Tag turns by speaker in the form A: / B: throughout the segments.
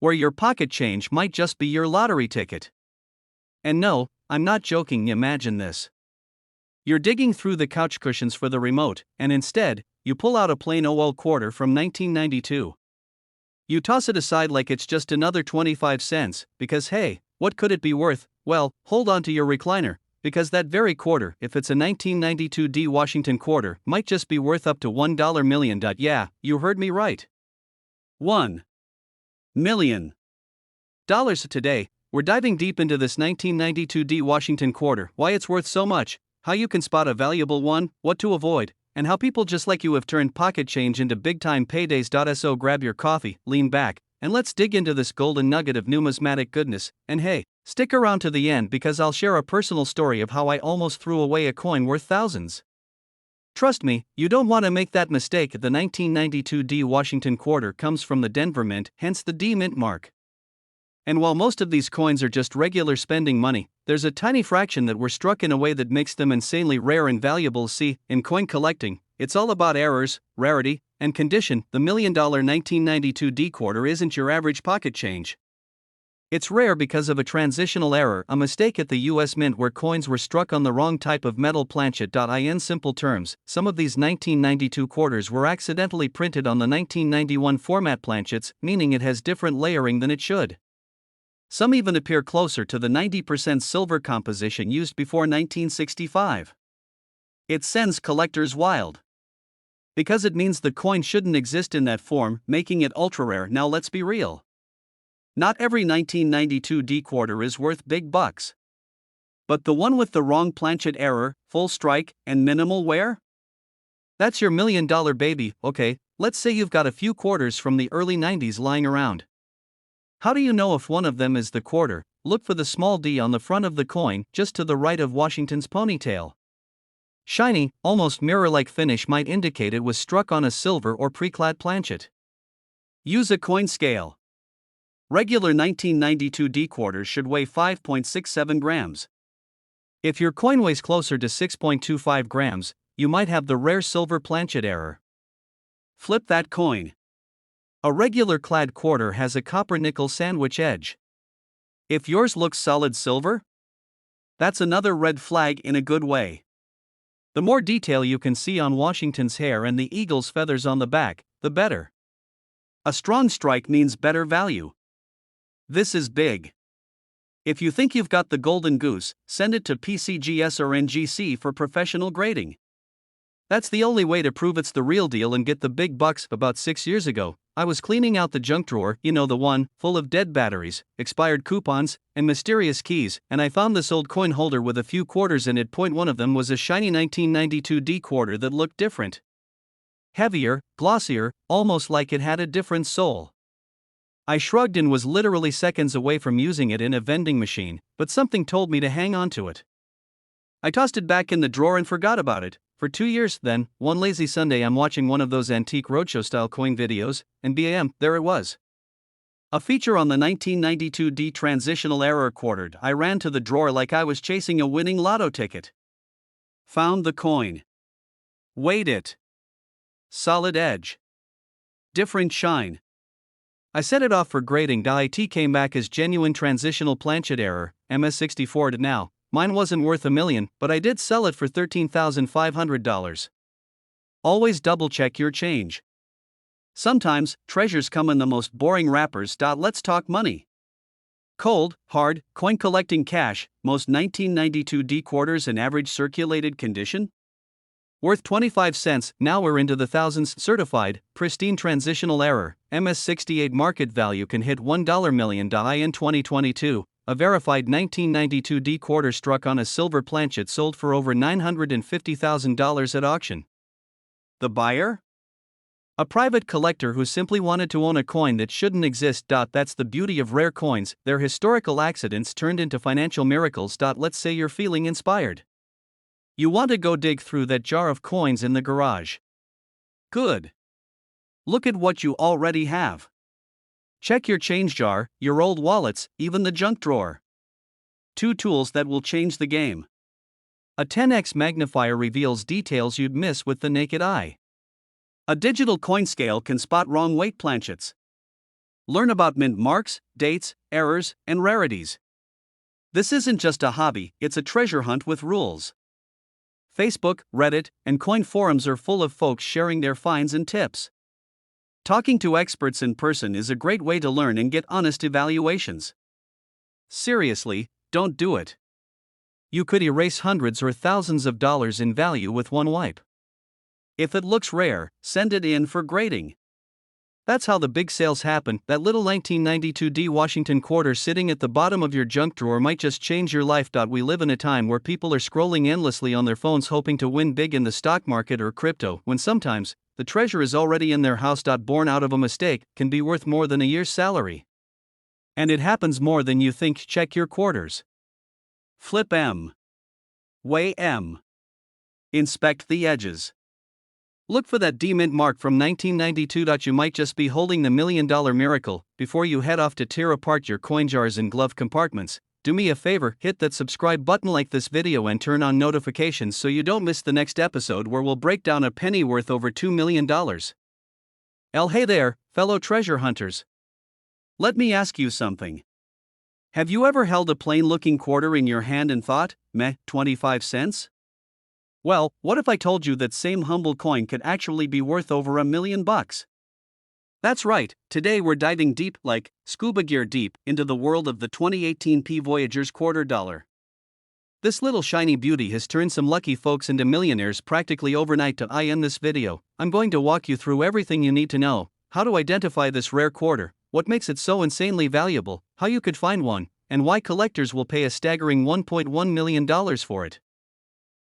A: where your pocket change might just be your lottery ticket. And no, I'm not joking, imagine this. You're digging through the couch cushions for the remote, and instead, you pull out a plain old quarter from 1992. You toss it aside like it's just another 25 cents, because hey, what could it be worth? Well, hold on to your recliner, because that very quarter, if it's a 1992 D Washington quarter, might just be worth up to $1 million. Yeah, you heard me right. $1 million. Today, we're diving deep into this 1992 D Washington quarter, why it's worth so much, how you can spot a valuable one, what to avoid, and how people just like you have turned pocket change into big-time paydays. So grab your coffee, lean back, and let's dig into this golden nugget of numismatic goodness. And hey, stick around to the end because I'll share a personal story of how I almost threw away a coin worth thousands. Trust me, you don't want to make that mistake. The 1992 D Washington quarter comes from the Denver Mint, hence the D Mint mark. And while most of these coins are just regular spending money, there's a tiny fraction that were struck in a way that makes them insanely rare and valuable. See, in coin collecting, it's all about errors, rarity, and condition. The $1 million 1992 D quarter isn't your average pocket change. It's rare because of a transitional error, a mistake at the US Mint where coins were struck on the wrong type of metal planchet. In simple terms, some of these 1992 quarters were accidentally printed on the 1991 format planchets, meaning it has different layering than it should. Some even appear closer to the 90% silver composition used before 1965. It sends collectors wild. Because it means the coin shouldn't exist in that form, making it ultra rare. Now let's be real. Not every 1992 D quarter is worth big bucks. But the one with the wrong planchet error, full strike, and minimal wear? That's your $1 million baby. Okay, let's say you've got a few quarters from the early 90s lying around. How do you know if one of them is the quarter? Look for the small D on the front of the coin, just to the right of Washington's ponytail. Shiny, almost mirror-like finish might indicate it was struck on a silver or preclad planchet. Use a coin scale. Regular 1992 D quarters should weigh 5.67 grams. If your coin weighs closer to 6.25 grams, you might have the rare silver planchet error. Flip that coin. A regular clad quarter has a copper-nickel sandwich edge. If yours looks solid silver, that's another red flag in a good way. The more detail you can see on Washington's hair and the eagle's feathers on the back, the better. A strong strike means better value. This is big. If you think you've got the golden goose, send it to PCGS or NGC for professional grading. That's the only way to prove it's the real deal and get the big bucks. About 6 years ago, I was cleaning out the junk drawer, you know, the one full of dead batteries, expired coupons, and mysterious keys, and I found this old coin holder with a few quarters in it. One of them was a shiny 1992 D quarter that looked different. Heavier, glossier, almost like it had a different soul. I shrugged and was literally seconds away from using it in a vending machine, but something told me to hang on to it. I tossed it back in the drawer and forgot about it. For 2 years, then, one lazy Sunday I'm watching one of those antique roadshow-style coin videos, and bam, there it was. A feature on the 1992 D transitional error quartered. I ran to the drawer like I was chasing a winning lotto ticket. Found the coin. Weighed it. Solid edge. Different shine. I set it off for grading. It came back as genuine transitional planchet error, MS64. Now, mine wasn't worth $1 million, but I did sell it for $13,500. Always double check your change. Sometimes, treasures come in the most boring wrappers. Let's talk money. Cold, hard, coin collecting cash, most 1992 D quarters in average circulated condition? Worth 25 cents, now we're into the thousands. Certified, pristine transitional error, MS68 market value can hit $1 million. In 2022, a verified 1992 D quarter struck on a silver planchet sold for over $950,000 at auction. The buyer? A private collector who simply wanted to own a coin that shouldn't exist. That's the beauty of rare coins, their historical accidents turned into financial miracles. Let's say you're feeling inspired. You want to go dig through that jar of coins in the garage. Good. Look at what you already have. Check your change jar, your old wallets, even the junk drawer. 2 tools that will change the game. A 10x magnifier reveals details you'd miss with the naked eye. A digital coin scale can spot wrong weight planchets. Learn about mint marks, dates, errors, and rarities. This isn't just a hobby, it's a treasure hunt with rules. Facebook, Reddit, and coin forums are full of folks sharing their finds and tips. Talking to experts in person is a great way to learn and get honest evaluations. Seriously, don't do it. You could erase hundreds or thousands of dollars in value with one wipe. If it looks rare, send it in for grading. That's how the big sales happen. That little 1992 D Washington quarter sitting at the bottom of your junk drawer might just change your life. We live in a time where people are scrolling endlessly on their phones hoping to win big in the stock market or crypto, when sometimes the treasure is already in their house. Born out of a mistake can be worth more than a year's salary. And it happens more than you think. Check your quarters. Flip M. Weigh M. Inspect the edges. Look for that D mint mark from 1992. You might just be holding the $1 million miracle. Before you head off to tear apart your coin jars in glove compartments, do me a favor, hit that subscribe button, like this video, and turn on notifications so you don't miss the next episode where we'll break down a penny worth over $2 million. Hey there, fellow treasure hunters. Let me ask you something. Have you ever held a plain-looking quarter in your hand and thought, meh, 25 cents? Well, what if I told you that same humble coin could actually be worth over $1 million? That's right, today we're diving deep, like scuba gear deep, into the world of the 2018 P Voyagers quarter dollar. This little shiny beauty has turned some lucky folks into millionaires practically overnight. In this video, I'm going to walk you through everything you need to know: how to identify this rare quarter, what makes it so insanely valuable, how you could find one, and why collectors will pay a staggering $1.1 million for it.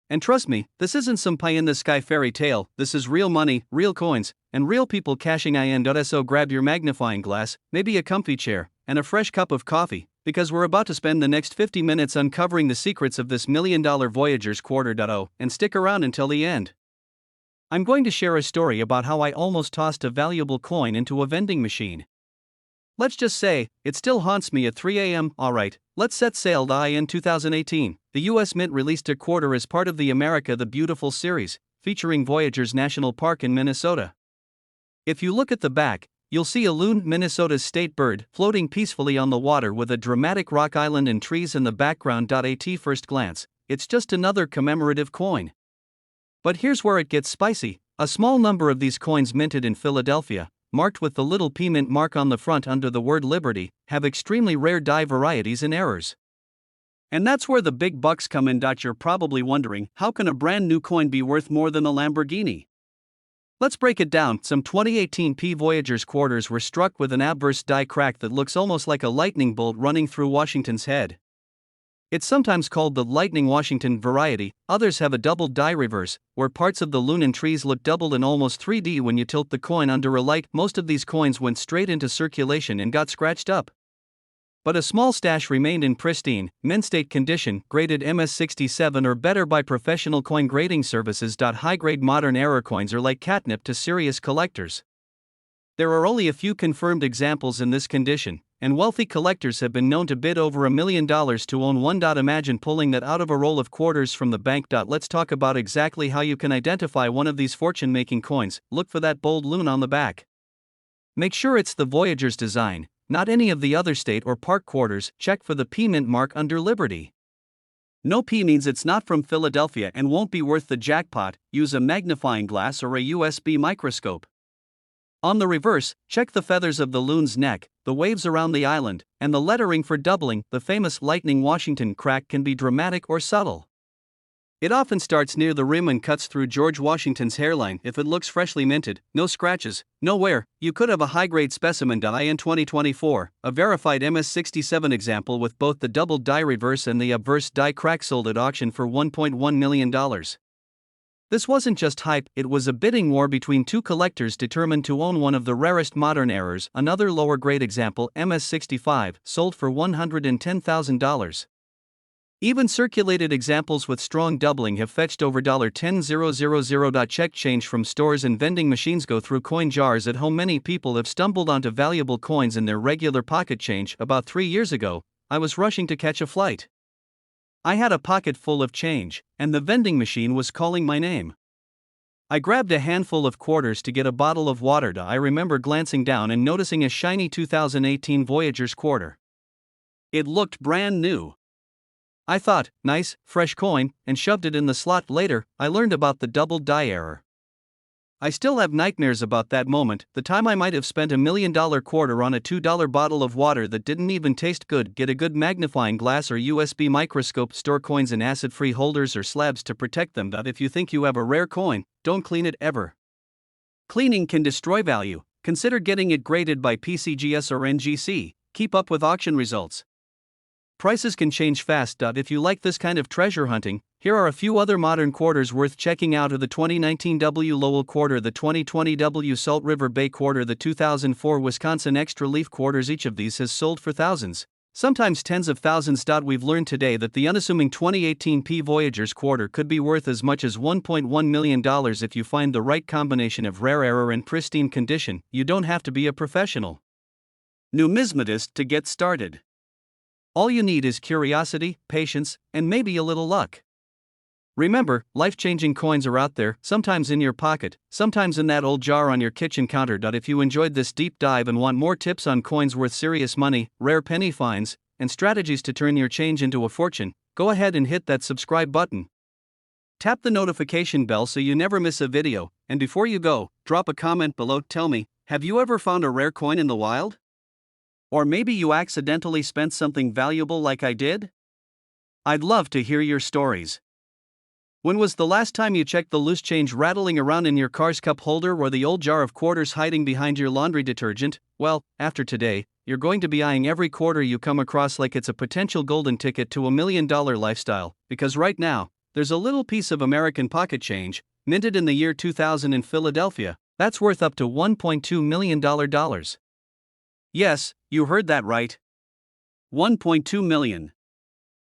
A: And trust me, this isn't some pie-in-the-sky fairy tale. This is real money, real coins, and real people cashing in. So grab your magnifying glass, maybe a comfy chair, and a fresh cup of coffee, because we're about to spend the next 50 minutes uncovering the secrets of this $1 million Voyagers quarter. And stick around until the end. I'm going to share a story about how I almost tossed a valuable coin into a vending machine. Let's just say, it still haunts me at 3 a.m. Alright, let's set sail. In 2018, the US Mint released a quarter as part of the America the Beautiful series, featuring Voyagers National Park in Minnesota. If you look at the back, you'll see a loon, Minnesota's state bird, floating peacefully on the water with a dramatic rock island and trees in the background. At first glance, it's just another commemorative coin. But here's where it gets spicy. A small number of these coins, minted in Philadelphia, marked with the little P mint mark on the front under the word Liberty, have extremely rare die varieties and errors. And that's where the big bucks come in. You're probably wondering, how can a brand new coin be worth more than a Lamborghini? Let's break it down. Some 2018 P Voyagers quarters were struck with an adverse die crack that looks almost like a lightning bolt running through Washington's head. It's sometimes called the Lightning Washington variety. Others have a doubled die reverse, where parts of the loon and trees look doubled in almost 3D when you tilt the coin under a light. Most of these coins went straight into circulation and got scratched up. But a small stash remained in pristine, mint state condition, graded MS67 or better by professional coin grading services. High-grade modern era coins are like catnip to serious collectors. There are only a few confirmed examples in this condition, and wealthy collectors have been known to bid over $1 million to own one. Imagine pulling that out of a roll of quarters from the bank. Let's talk about exactly how you can identify one of these fortune-making coins. Look for that bold loon on the back. Make sure it's the Voyagers design, not any of the other state or park quarters. Check for the P mint mark under Liberty. No P means it's not from Philadelphia and won't be worth the jackpot. Use a magnifying glass or a USB microscope. On the reverse, check the feathers of the loon's neck, the waves around the island, and the lettering for doubling. The famous Lightning Washington crack can be dramatic or subtle. It often starts near the rim and cuts through George Washington's hairline. If it looks freshly minted, no scratches, no wear, you could have a high-grade specimen. In 2024, a verified MS67 example with both the doubled die reverse and the obverse die crack sold at auction for $1.1 million. This wasn't just hype, it was a bidding war between two collectors determined to own one of the rarest modern errors. Another lower-grade example, MS65, sold for $110,000. Even circulated examples with strong doubling have fetched over $10,000. Check change from stores and vending machines. Go through coin jars at home. Many people have stumbled onto valuable coins in their regular pocket change. About 3 years ago, I was rushing to catch a flight. I had a pocket full of change, and the vending machine was calling my name. I grabbed a handful of quarters to get a bottle of water. I remember glancing down and noticing a shiny 2018 Voyager's quarter. It looked brand new. I thought, nice, fresh coin, and shoved it in the slot. Later, I learned about the double die error. I still have nightmares about that moment, the time I might have spent $1 million quarter on a $2 bottle of water that didn't even taste good. Get a good magnifying glass or USB microscope, store coins in acid-free holders or slabs to protect them. If you think you have a rare coin, don't clean it ever. Cleaning can destroy value. Consider getting it graded by PCGS or NGC. Keep up with auction results. Prices can change fast. If you like this kind of treasure hunting, here are a few other modern quarters worth checking out: the 2019 W. Lowell quarter, the 2020 W. Salt River Bay quarter, the 2004 Wisconsin Extra Leaf quarters. Each of these has sold for thousands, sometimes tens of thousands. We've learned today that the unassuming 2018 P. Voyager's quarter could be worth as much as $1.1 million if you find the right combination of rare error and pristine condition. You don't have to be a professional numismatist to get started. All you need is curiosity, patience, and maybe a little luck. Remember, life-changing coins are out there, sometimes in your pocket, sometimes in that old jar on your kitchen counter. If you enjoyed this deep dive and want more tips on coins worth serious money, rare penny finds, and strategies to turn your change into a fortune, go ahead and hit that subscribe button. Tap the notification bell so you never miss a video, and before you go, drop a comment below. Tell me, have you ever found a rare coin in the wild? Or maybe you accidentally spent something valuable like I did? I'd love to hear your stories. When was the last time you checked the loose change rattling around in your car's cup holder or the old jar of quarters hiding behind your laundry detergent? Well, after today, you're going to be eyeing every quarter you come across like it's a potential golden ticket to $1 million lifestyle, because right now, there's a little piece of American pocket change, minted in the year 2000 in Philadelphia, that's worth up to $1.2 million. Yes, you heard that right. $1.2 million.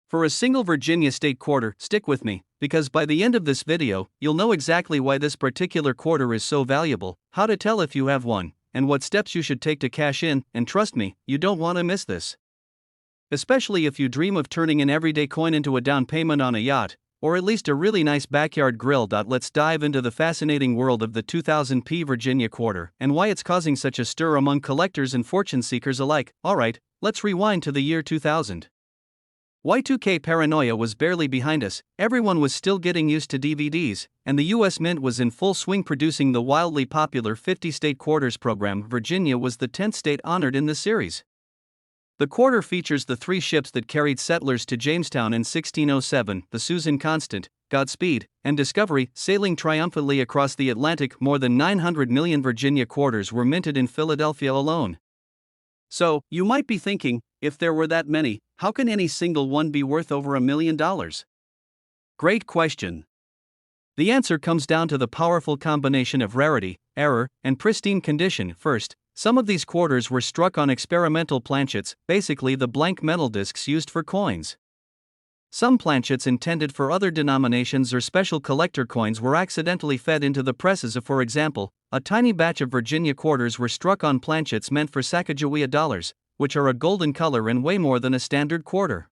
A: For a single Virginia state quarter. Stick with me, because by the end of this video, you'll know exactly why this particular quarter is so valuable, how to tell if you have one, and what steps you should take to cash in. And trust me, you don't want to miss this. Especially if you dream of turning an everyday coin into a down payment on a yacht, or at least a really nice backyard grill. Let's dive into the fascinating world of the 2000 P. Virginia quarter and why it's causing such a stir among collectors and fortune seekers alike. Alright, let's rewind to the year 2000. Y2K paranoia was barely behind us, everyone was still getting used to DVDs, and the US Mint was in full swing producing the wildly popular 50-state quarters program. Virginia was the 10th state honored in the series. The quarter features the three ships that carried settlers to Jamestown in 1607, the Susan Constant, Godspeed, and Discovery, sailing triumphantly across the Atlantic. More than 900 million Virginia quarters were minted in Philadelphia alone. So, you might be thinking, if there were that many, how can any single one be worth over $1 million? Great question. The answer comes down to the powerful combination of rarity, error, and pristine condition. First, some of these quarters were struck on experimental planchets, basically the blank metal discs used for coins. Some planchets intended for other denominations or special collector coins were accidentally fed into the presses. For example, a tiny batch of Virginia quarters were struck on planchets meant for Sacagawea dollars, which are a golden color and weigh more than a standard quarter.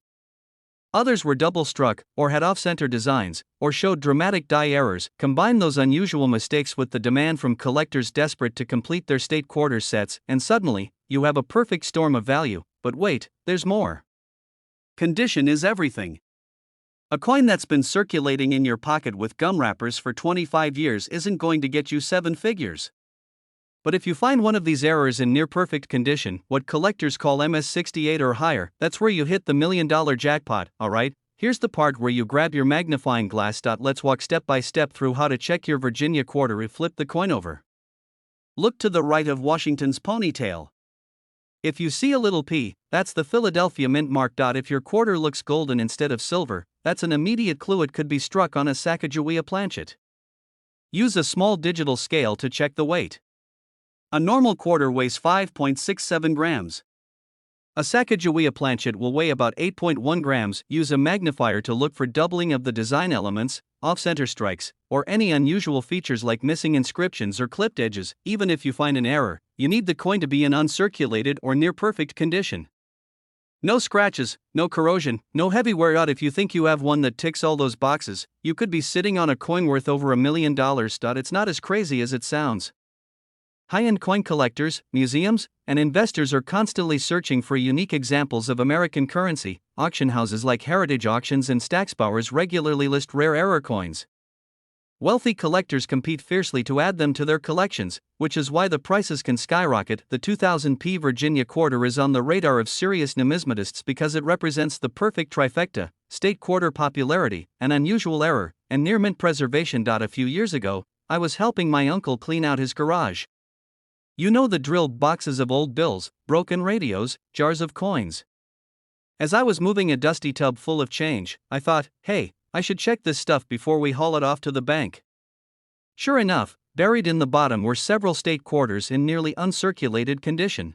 A: Others were double-struck, or had off-center designs, or showed dramatic die errors. Combine those unusual mistakes with the demand from collectors desperate to complete their state quarters sets, and suddenly, you have a perfect storm of value. But wait, there's more. Condition is everything. A coin that's been circulating in your pocket with gum wrappers for 25 years isn't going to get you 7 figures. But if you find one of these errors in near-perfect condition, what collectors call MS68 or higher, that's where you hit the $1 million jackpot. Alright, here's the part where you grab your magnifying glass. Let's walk step by step through how to check your Virginia quarter. Flip the coin over. Look to the right of Washington's ponytail. If you see a little P, that's the Philadelphia Mint mark. If your quarter looks golden instead of silver, that's an immediate clue it could be struck on a Sacagawea planchet. Use a small digital scale to check the weight. A normal quarter weighs 5.67 grams. A Sacagawea planchet will weigh about 8.1 grams. Use a magnifier to look for doubling of the design elements, off-center strikes, or any unusual features like missing inscriptions or clipped edges. Even if you find an error, you need the coin to be in uncirculated or near-perfect condition. No scratches, no corrosion, no heavy wear out. If you think you have one that ticks all those boxes, you could be sitting on a coin worth over $1 million. It's not as crazy as it sounds. High-end coin collectors, museums, and investors are constantly searching for unique examples of American currency. Auction houses like Heritage Auctions and Stacksbowers regularly list rare error coins. Wealthy collectors compete fiercely to add them to their collections, which is why the prices can skyrocket. The 2000p Virginia quarter is on the radar of serious numismatists because it represents the perfect trifecta: state quarter popularity, an unusual error, and near mint preservation. A few years ago, I was helping my uncle clean out his garage. You know the drill: boxes of old bills, broken radios, jars of coins. As I was moving a dusty tub full of change, I thought, hey, I should check this stuff before we haul it off to the bank. Sure enough, buried in the bottom were several state quarters in nearly uncirculated condition.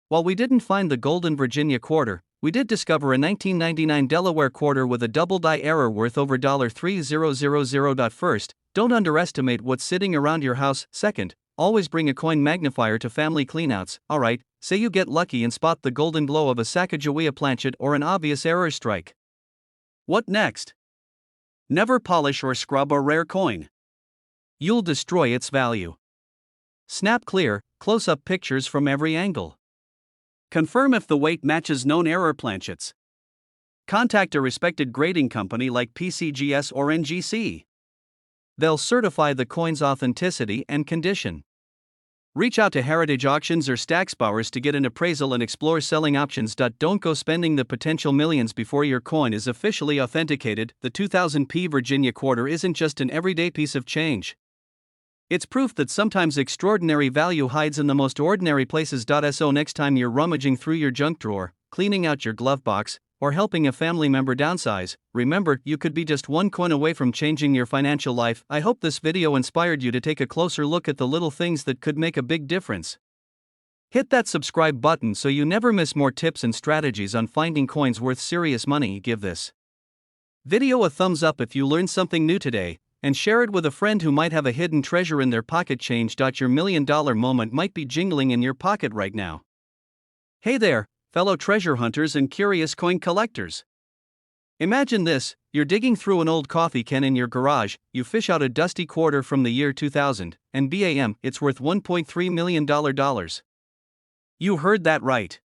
A: While we didn't find the golden Virginia quarter, we did discover a 1999 Delaware quarter with a double die error worth over $3000. First, don't underestimate what's sitting around your house. Second, always bring a coin magnifier to family cleanouts. Alright, say you get lucky and spot the golden glow of a Sacagawea planchet or an obvious error strike. What next? Never polish or scrub a rare coin. You'll destroy its value. Snap clear, close-up pictures from every angle. Confirm if the weight matches known error planchets. Contact a respected grading company like PCGS or NGC. They'll certify the coin's authenticity and condition. Reach out to Heritage Auctions or Stacksbowers to get an appraisal and explore selling options. Don't go spending the potential millions before your coin is officially authenticated. The 2000p Virginia quarter isn't just an everyday piece of change. It's proof that sometimes extraordinary value hides in the most ordinary places. So next time you're rummaging through your junk drawer, cleaning out your glove box, or helping a family member downsize, remember, you could be just one coin away from changing your financial life. I hope this video inspired you to take a closer look at the little things that could make a big difference. Hit that subscribe button so you never miss more tips and strategies on finding coins worth serious money. Give this video a thumbs up if you learned something new today, and share it with a friend who might have a hidden treasure in their pocket. Change. Your $1 million moment might be jingling in your pocket right now. Hey there, fellow treasure hunters and curious coin collectors. Imagine this: you're digging through an old coffee can in your garage, you fish out a dusty quarter from the year 2000, and bam, it's worth $1.3 million. You heard that right.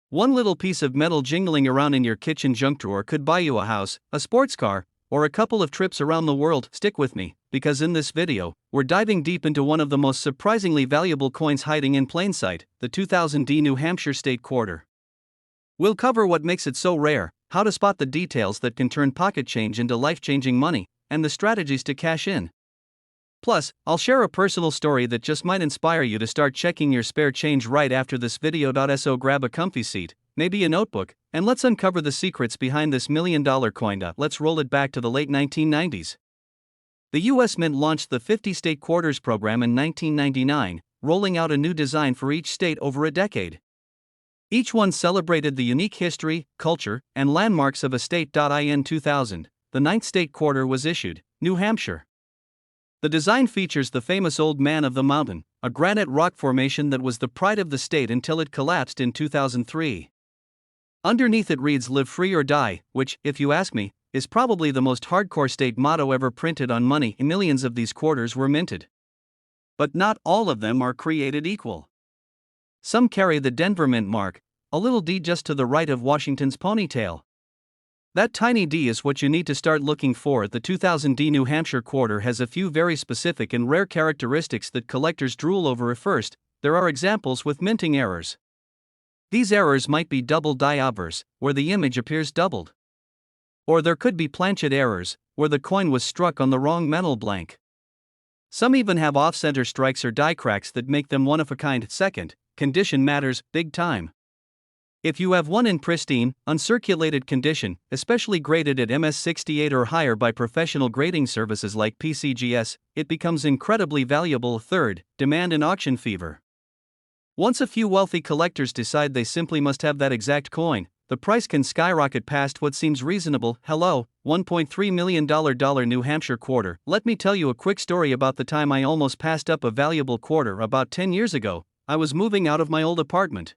A: One little piece of metal jingling around in your kitchen junk drawer could buy you a house, a sports car, or a couple of trips around the world. Stick with me, because in this video, we're diving deep into one of the most surprisingly valuable coins hiding in plain sight, the 2000D New Hampshire State Quarter. We'll cover what makes it so rare, how to spot the details that can turn pocket change into life-changing money, and the strategies to cash in. Plus, I'll share a personal story that just might inspire you to start checking your spare change right after this video. So grab a comfy seat, maybe a notebook, and let's uncover the secrets behind this $1 million coin. Let's roll it back to the late 1990s. The U.S. Mint launched the 50 State Quarters program in 1999, rolling out a new design for each state over a decade. Each one celebrated the unique history, culture, and landmarks of a state. In 2000, the 9th State Quarter was issued, New Hampshire. The design features the famous Old Man of the Mountain, a granite rock formation that was the pride of the state until it collapsed in 2003. Underneath it reads "Live Free or Die," which, if you ask me, is probably the most hardcore state motto ever printed on money. Millions of these quarters were minted. But not all of them are created equal. Some carry the Denver Mint mark, a little D just to the right of Washington's ponytail. That tiny D is what you need to start looking for. The 2000D New Hampshire quarter has a few very specific and rare characteristics that collectors drool over. First, there are examples with minting errors. These errors might be double die obverse, where the image appears doubled. Or there could be planchet errors, where the coin was struck on the wrong metal blank. Some even have off-center strikes or die cracks that make them one of a kind. Second, condition matters big time. If you have one in pristine, uncirculated condition, especially graded at MS68 or higher by professional grading services like PCGS, it becomes incredibly valuable. Third, demand and auction fever. Once a few wealthy collectors decide they simply must have that exact coin, the price can skyrocket past what seems reasonable. Hello, $1.3 million New Hampshire quarter. Let me tell you a quick story about the time I almost passed up a valuable quarter. About 10 years ago, I was moving out of my old apartment.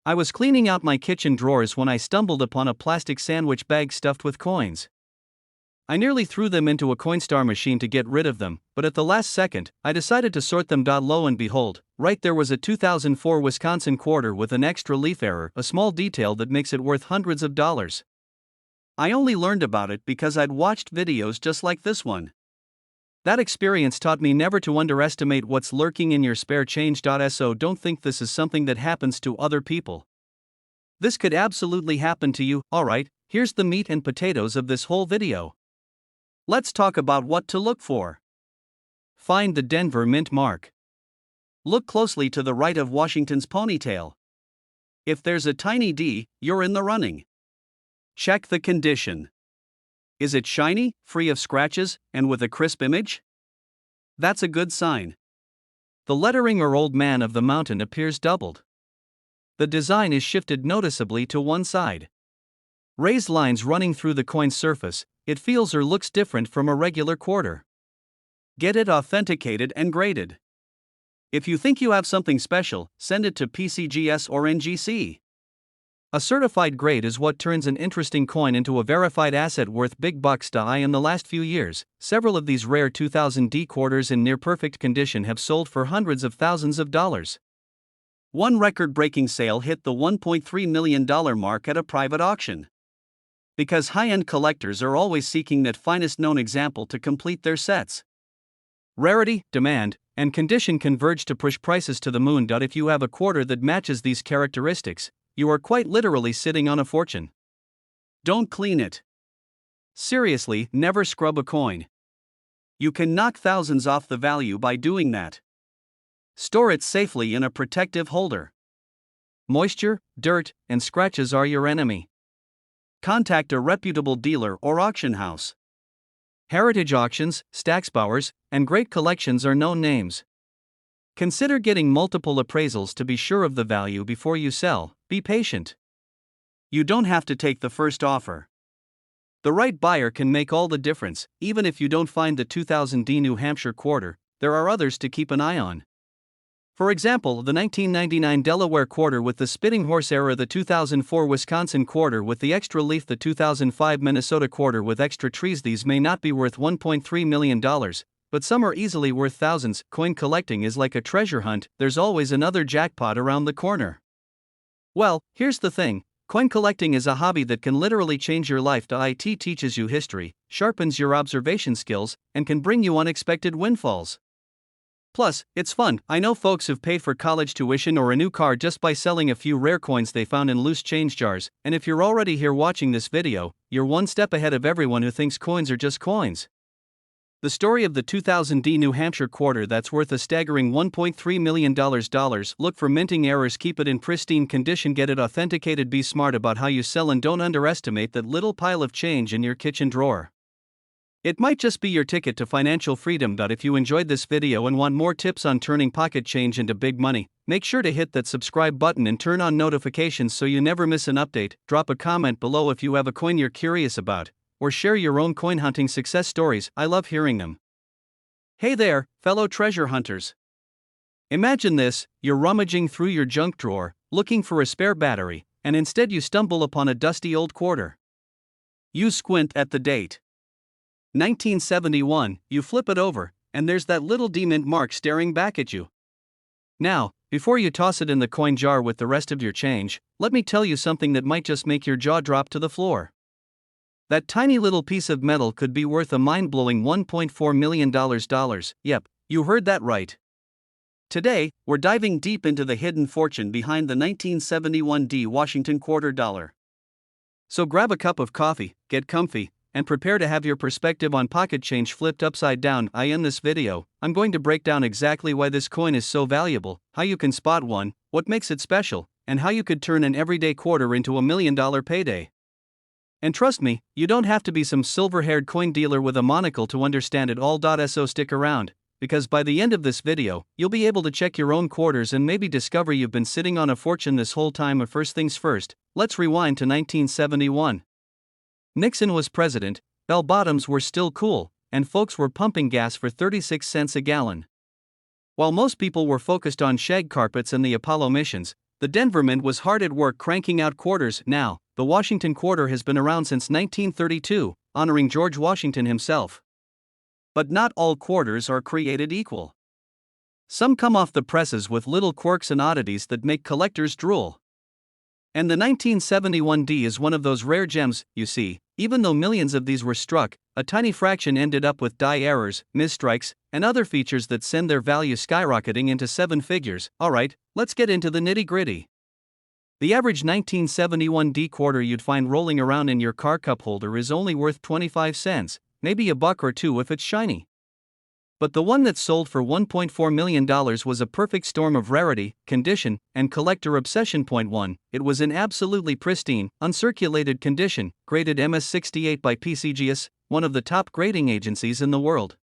A: I was cleaning out my kitchen drawers when I stumbled upon a plastic sandwich bag stuffed with coins. I nearly threw them into a Coinstar machine to get rid of them, but at the last second, I decided to sort them. Lo and behold, right there was a 2004 Wisconsin quarter with an extra leaf error, a small detail that makes it worth hundreds of dollars. I only learned about it because I'd watched videos just like this one. That experience taught me never to underestimate what's lurking in your spare change. So don't think this is something that happens to other people. This could absolutely happen to you. Alright, here's the meat and potatoes of this whole video. Let's talk about what to look for. Find the Denver Mint mark. Look closely to the right of Washington's ponytail. If there's a tiny D, you're in the running. Check the condition. Is it shiny, free of scratches, and with a crisp image? That's a good sign. The lettering or Old Man of the Mountain appears doubled. The design is shifted noticeably to one side. Raised lines running through the coin's surface, it feels or looks different from a regular quarter. Get it authenticated and graded. If you think you have something special, send it to PCGS or NGC. A certified grade is what turns an interesting coin into a verified asset worth big bucks. In the last few years, several of these rare 2000D quarters in near perfect condition have sold for hundreds of thousands of dollars. One record-breaking sale hit the $1.3 million mark at a private auction. Because high-end collectors are always seeking that finest known example to complete their sets. Rarity, demand, and condition converge to push prices to the moon. If you have a quarter that matches these characteristics, you are quite literally sitting on a fortune. Don't clean it. Seriously, never scrub a coin. You can knock thousands off the value by doing that. Store it safely in a protective holder. Moisture, dirt, and scratches are your enemy. Contact a reputable dealer or auction house. Heritage Auctions, Stacksbowers, and Great Collections are known names. Consider getting multiple appraisals to be sure of the value before you sell. Be patient. You don't have to take the first offer. The right buyer can make all the difference. Even if you don't find the 2000D New Hampshire quarter, there are others to keep an eye on. For example, the 1999 Delaware quarter with the spitting horse error, the 2004 Wisconsin quarter with the extra leaf, the 2005 Minnesota quarter with extra trees. These may not be worth $1.3 million, but some are easily worth thousands. Coin collecting is like a treasure hunt, there's always another jackpot around the corner. Well, here's the thing, coin collecting is a hobby that can literally change your life. It teaches you history, sharpens your observation skills, and can bring you unexpected windfalls. Plus, it's fun. I know folks who've paid for college tuition or a new car just by selling a few rare coins they found in loose change jars, and if you're already here watching this video, you're one step ahead of everyone who thinks coins are just coins. The story of the 2000D New Hampshire quarter that's worth a staggering $1.3 million. Look for minting errors, keep it in pristine condition, get it authenticated, be smart about how you sell, and don't underestimate that little pile of change in your kitchen drawer. It might just be your ticket to financial freedom. If you enjoyed this video and want more tips on turning pocket change into big money, make sure to hit that subscribe button and turn on notifications so you never miss an update. Drop a comment below if you have a coin you're curious about, or share your own coin hunting success stories. I love hearing them. Hey there, fellow treasure hunters. Imagine this, you're rummaging through your junk drawer, looking for a spare battery, and instead you stumble upon a dusty old quarter. You squint at the date. 1971, you flip it over, and there's that little D-Mint mark staring back at you. Now, before you toss it in the coin jar with the rest of your change, let me tell you something that might just make your jaw drop to the floor. That tiny little piece of metal could be worth a mind-blowing $1.4 million. Yep, you heard that right. Today, we're diving deep into the hidden fortune behind the 1971 D Washington quarter dollar. So grab a cup of coffee, get comfy, and prepare to have your perspective on pocket change flipped upside down. In this video, I'm going to break down exactly why this coin is so valuable, how you can spot one, what makes it special, and how you could turn an everyday quarter into $1 million payday. And trust me, you don't have to be some silver-haired coin dealer with a monocle to understand it all. So stick around, because by the end of this video, you'll be able to check your own quarters and maybe discover you've been sitting on a fortune this whole time. Or first things first, let's rewind to 1971. Nixon was president, bell-bottoms were still cool, and folks were pumping gas for 36 cents a gallon. While most people were focused on shag carpets and the Apollo missions, the Denver Mint was hard at work cranking out quarters. Now, the Washington quarter has been around since 1932, honoring George Washington himself. But not all quarters are created equal. Some come off the presses with little quirks and oddities that make collectors drool. And the 1971D is one of those rare gems. You see, even though millions of these were struck, a tiny fraction ended up with die errors, misstrikes, and other features that send their value skyrocketing into seven figures. Alright, let's get into the nitty-gritty. The average 1971D quarter you'd find rolling around in your car cup holder is only worth 25 cents, maybe a buck or two if it's shiny. But the one that sold for $1.4 million was a perfect storm of rarity, condition, and collector obsession. Point 1, it was in absolutely pristine, uncirculated condition, graded MS68 by PCGS, one of the top grading agencies in the world.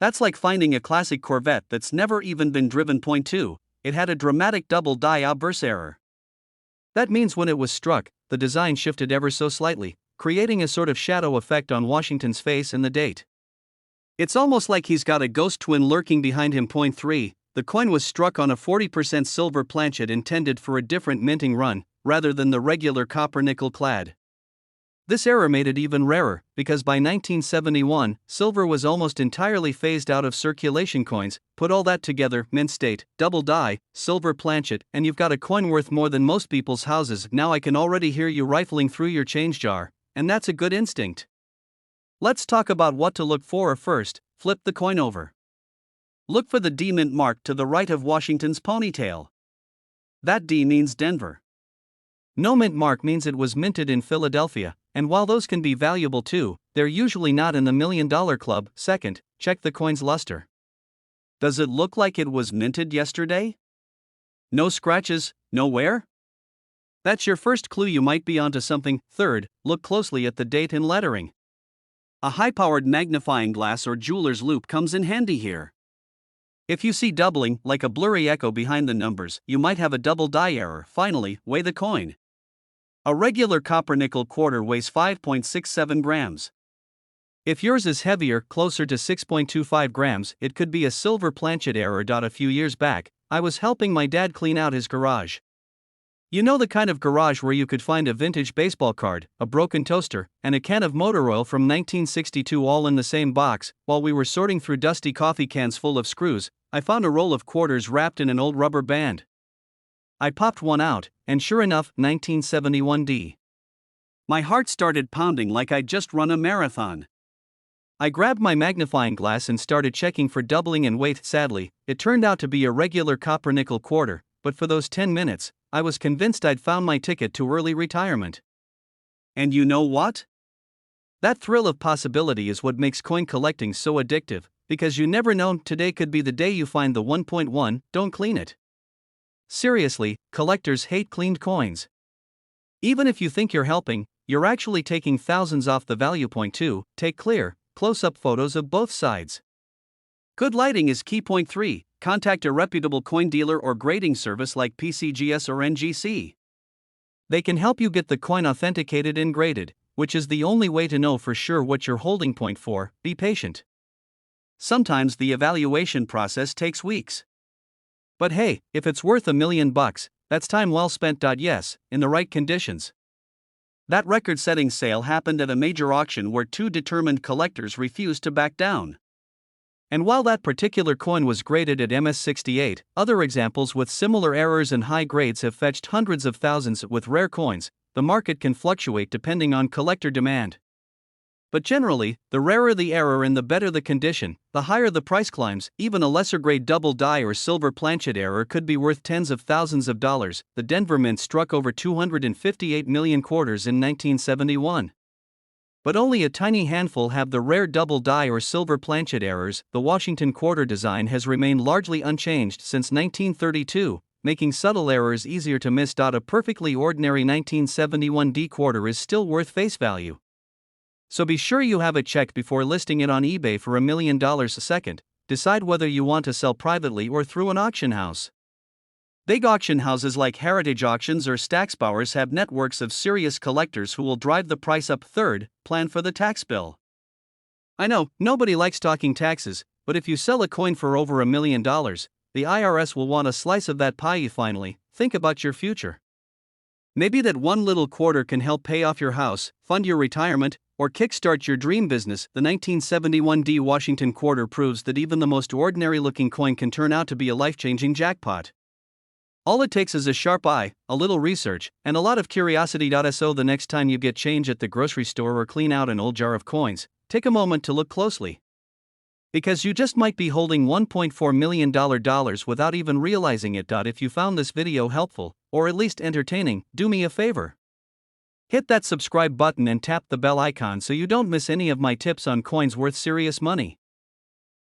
A: That's like finding a classic Corvette that's never even been driven. Point 2, it had a dramatic double die obverse error. That means when it was struck, the design shifted ever so slightly, creating a sort of shadow effect on Washington's face and the date. It's almost like he's got a ghost twin lurking behind him. Point 3, the coin was struck on a 40% silver planchet intended for a different minting run, rather than the regular copper nickel clad. This error made it even rarer, because by 1971, silver was almost entirely phased out of circulation. Coins, put all that together, mint state, double die, silver planchet, and you've got a coin worth more than most people's houses. Now I can already hear you rifling through your change jar, and that's a good instinct. Let's talk about what to look for. First, flip the coin over. Look for the D mint mark to the right of Washington's ponytail. That D means Denver. No mint mark means it was minted in Philadelphia, and while those can be valuable too, they're usually not in the $1 million club. Second, check the coin's luster. Does it look like it was minted yesterday? No scratches, no wear? That's your first clue you might be onto something. Third, look closely at the date and lettering. A high-powered magnifying glass or jeweler's loupe comes in handy here. If you see doubling, like a blurry echo behind the numbers, you might have a double die error. Finally, weigh the coin. A regular copper nickel quarter weighs 5.67 grams. If yours is heavier, closer to 6.25 grams, it could be a silver planchet error. A few years back, I was helping my dad clean out his garage. You know, the kind of garage where you could find a vintage baseball card, a broken toaster, and a can of motor oil from 1962 all in the same box. While we were sorting through dusty coffee cans full of screws, I found a roll of quarters wrapped in an old rubber band. I popped one out, and sure enough, 1971D. My heart started pounding like I'd just run a marathon. I grabbed my magnifying glass and started checking for doubling and weight. Sadly, it turned out to be a regular copper nickel quarter, but for those 10 minutes, I was convinced I'd found my ticket to early retirement. And you know what? That thrill of possibility is what makes coin collecting so addictive, because you never know, today could be the day you find the 1.1, don't clean it. Seriously, collectors hate cleaned coins. Even if you think you're helping, you're actually taking thousands off the value. Point 2, take clear, close-up photos of both sides. Good lighting is key. Point 3, contact a reputable coin dealer or grading service like PCGS or NGC. They can help you get the coin authenticated and graded, which is the only way to know for sure what you're holding. Point 4, be patient. Sometimes the evaluation process takes weeks. But hey, if it's worth $1 million, that's time well spent. Yes, in the right conditions. That record-setting sale happened at a major auction where two determined collectors refused to back down. And while that particular coin was graded at MS68, other examples with similar errors and high grades have fetched hundreds of thousands. With rare coins, the market can fluctuate depending on collector demand. But generally, the rarer the error and the better the condition, the higher the price climbs. Even a lesser grade double die or silver planchet error could be worth tens of thousands of dollars. The Denver Mint struck over 258 million quarters in 1971. But only a tiny handful have the rare double die or silver planchet errors. The Washington quarter design has remained largely unchanged since 1932, making subtle errors easier to miss. A perfectly ordinary 1971D quarter is still worth face value. So be sure you have it checked before listing it on eBay for $1 million. Second, decide whether you want to sell privately or through an auction house. Big auction houses like Heritage Auctions or Stacksbowers have networks of serious collectors who will drive the price up. Third, plan for the tax bill. I know, nobody likes talking taxes, but if you sell a coin for over $1 million, the IRS will want a slice of that pie. Finally, think about your future. Maybe that one little quarter can help pay off your house, fund your retirement, or kickstart your dream business. The 1971 D Washington quarter proves that even the most ordinary looking coin can turn out to be a life-changing jackpot. All it takes is a sharp eye, a little research, and a lot of curiosity. So the next time you get change at the grocery store or clean out an old jar of coins, take a moment to look closely. Because you just might be holding $1.4 million without even realizing it. If you found this video helpful, or at least entertaining, do me a favor. Hit that subscribe button and tap the bell icon so you don't miss any of my tips on coins worth serious money.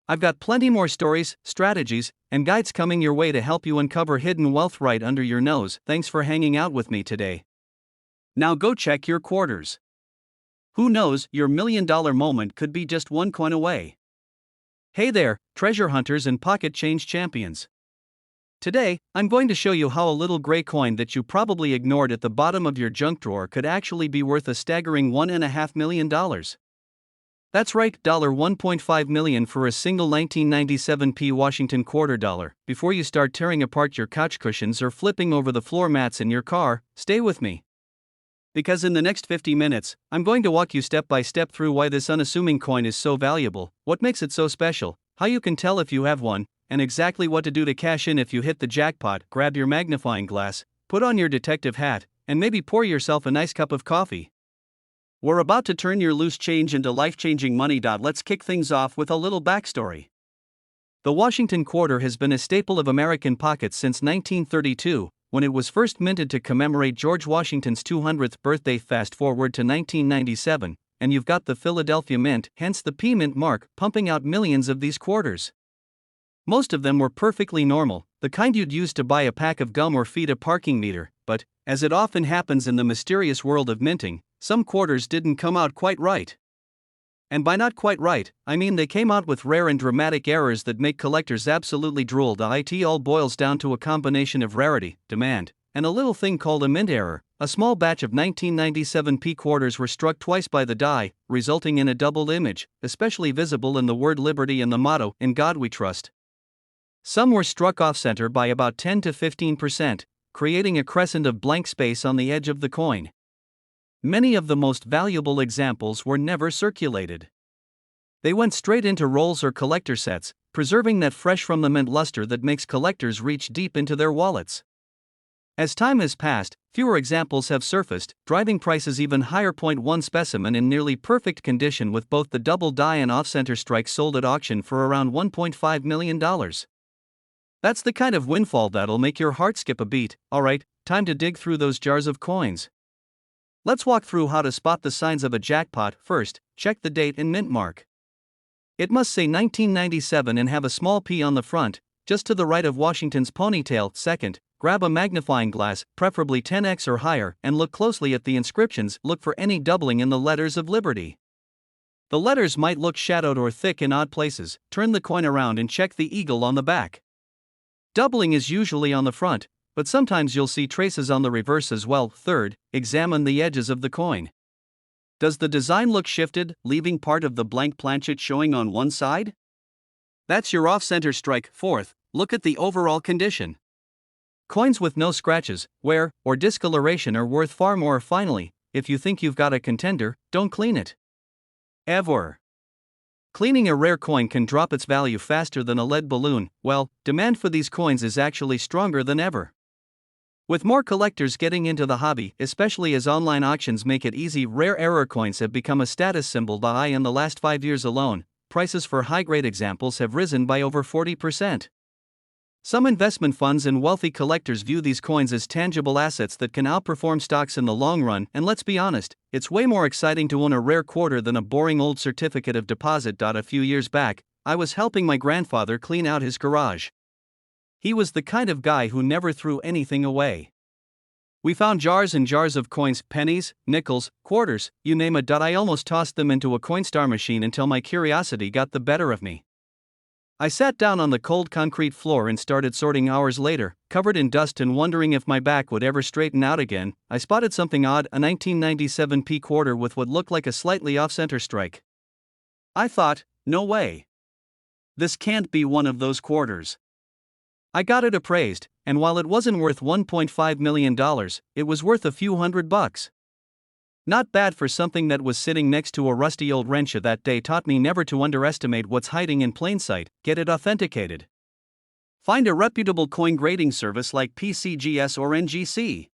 A: I've got plenty more stories, strategies, and guides coming your way to help you uncover hidden wealth right under your nose. Thanks for hanging out with me today. Now go check your quarters. Who knows, your $1 million moment could be just one coin away. Hey there, treasure hunters and pocket change champions. Today, I'm going to show you how a little gray coin that you probably ignored at the bottom of your junk drawer could actually be worth a staggering $1.5 million. That's right, $1.5 million for a single 1997 P Washington quarter dollar. Before you start tearing apart your couch cushions or flipping over the floor mats in your car, stay with me. Because in the next 50 minutes, I'm going to walk you step by step through why this unassuming coin is so valuable, what makes it so special, how you can tell if you have one, and exactly what to do to cash in if you hit the jackpot. Grab your magnifying glass, put on your detective hat, and maybe pour yourself a nice cup of coffee. We're about to turn your loose change into life-changing money. Let's kick things off with a little backstory. The Washington quarter has been a staple of American pockets since 1932, when it was first minted to commemorate George Washington's 200th birthday. Fast forward to 1997, and you've got the Philadelphia Mint, hence the P Mint mark, pumping out millions of these quarters. Most of them were perfectly normal, the kind you'd use to buy a pack of gum or feed a parking meter, but, as it often happens in the mysterious world of minting, some quarters didn't come out quite right. And by not quite right, I mean they came out with rare and dramatic errors that make collectors absolutely drool. It all boils down to a combination of rarity, demand, and a little thing called a mint error. A small batch of 1997 P quarters were struck twice by the die, resulting in a doubled image, especially visible in the word liberty and the motto, "In God We Trust." Some were struck off-center by about 10 to 15%, creating a crescent of blank space on the edge of the coin. Many of the most valuable examples were never circulated. They went straight into rolls or collector sets, preserving that fresh from the mint luster that makes collectors reach deep into their wallets. As time has passed, fewer examples have surfaced, driving prices even higher. One specimen in nearly perfect condition with both the double die and off-center strike sold at auction for around $1.5 million. That's the kind of windfall that'll make your heart skip a beat. Alright, time to dig through those jars of coins. Let's walk through how to spot the signs of a jackpot. First, check the date and mint mark. It must say 1997 and have a small P on the front, just to the right of Washington's ponytail. Second, grab a magnifying glass, preferably 10x or higher, and look closely at the inscriptions. Look for any doubling in the letters of Liberty. The letters might look shadowed or thick in odd places. Turn the coin around and check the eagle on the back. Doubling is usually on the front, but sometimes you'll see traces on the reverse as well. Third, examine the edges of the coin. Does the design look shifted, leaving part of the blank planchet showing on one side? That's your off-center strike. Fourth, look at the overall condition. Coins with no scratches, wear, or discoloration are worth far more. Finally, if you think you've got a contender, don't clean it. Ever. Cleaning a rare coin can drop its value faster than a lead balloon. Well, demand for these coins is actually stronger than ever. With more collectors getting into the hobby, especially as online auctions make it easy, rare error coins have become a status symbol. In the last 5 years alone, prices for high-grade examples have risen by over 40%. Some investment funds and wealthy collectors view these coins as tangible assets that can outperform stocks in the long run, and let's be honest, it's way more exciting to own a rare quarter than a boring old certificate of deposit. A few years back, I was helping my grandfather clean out his garage. He was the kind of guy who never threw anything away. We found jars and jars of coins, pennies, nickels, quarters, you name it. I almost tossed them into a Coinstar machine until my curiosity got the better of me. I sat down on the cold concrete floor and started sorting. Hours later, covered in dust and wondering if my back would ever straighten out again, I spotted something odd, a 1997 P quarter with what looked like a slightly off-center strike. I thought, no way. This can't be one of those quarters. I got it appraised, and while it wasn't worth $1.5 million, it was worth a few $100. Not bad for something that was sitting next to a rusty old wrench. That day taught me never to underestimate what's hiding in plain sight. Get it authenticated. Find a reputable coin grading service like PCGS or NGC.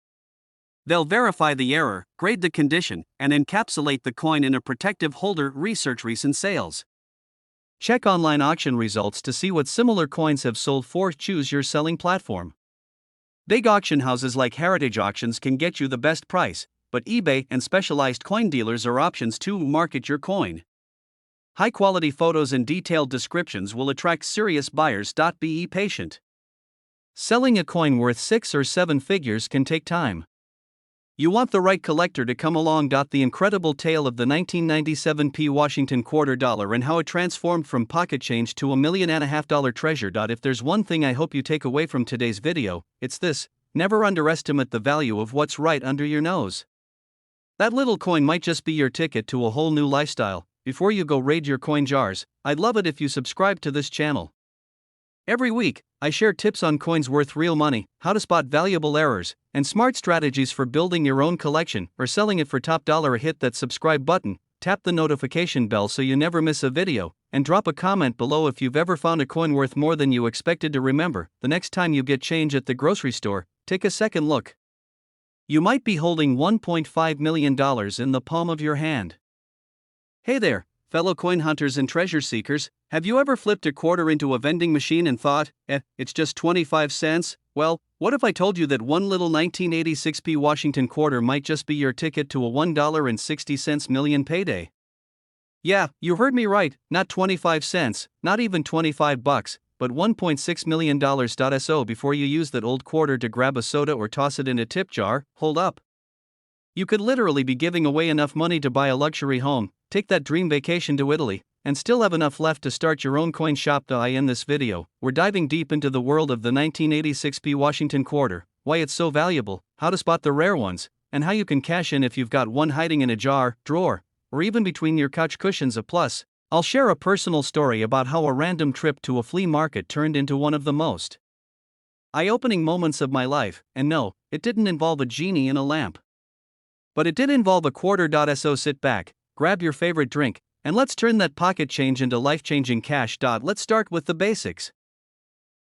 A: They'll verify the error, grade the condition, and encapsulate the coin in a protective holder. Research recent sales. Check online auction results to see what similar coins have sold for. Choose your selling platform. Big auction houses like Heritage Auctions can get you the best price, but eBay and specialized coin dealers are options to market your coin. High-quality photos and detailed descriptions will attract serious buyers. Be patient. Selling a coin worth 6 or 7 figures can take time. You want the right collector to come along. The incredible tale of the 1997 P. Washington quarter dollar and how it transformed from pocket change to $1.5 million treasure. If there's one thing I hope you take away from today's video, it's this: never underestimate the value of what's right under your nose. That little coin might just be your ticket to a whole new lifestyle. Before you go raid your coin jars, I'd love it if you subscribe to this channel. Every week, I share tips on coins worth real money, how to spot valuable errors, and smart strategies for building your own collection or selling it for top dollar. Hit that subscribe button, tap the notification bell so you never miss a video, and drop a comment below if you've ever found a coin worth more than you expected. To remember, the next time you get change at the grocery store, take a second look. You might be holding $1.5 million in the palm of your hand. Hey there, fellow coin hunters and treasure seekers. Have you ever flipped a quarter into a vending machine and thought, it's just 25 cents? Well, what if I told you that one little 1986 P. Washington quarter might just be your ticket to a $1.60 million payday? Yeah, you heard me right, not 25 cents, not even 25 bucks, but $1.6 million. So before you use that old quarter to grab a soda or toss it in a tip jar, hold up. You could literally be giving away enough money to buy a luxury home, take that dream vacation to Italy, and still have enough left to start your own coin shop. In this video, we're diving deep into the world of the 1986 P. Washington quarter, why it's so valuable, how to spot the rare ones, and how you can cash in if you've got one hiding in a jar, drawer, or even between your couch cushions. Plus, I'll share a personal story about how a random trip to a flea market turned into one of the most eye-opening moments of my life. And no, it didn't involve a genie in a lamp. But it did involve a quarter. So sit back, grab your favorite drink, and let's turn that pocket change into life-changing cash. Let's start with the basics.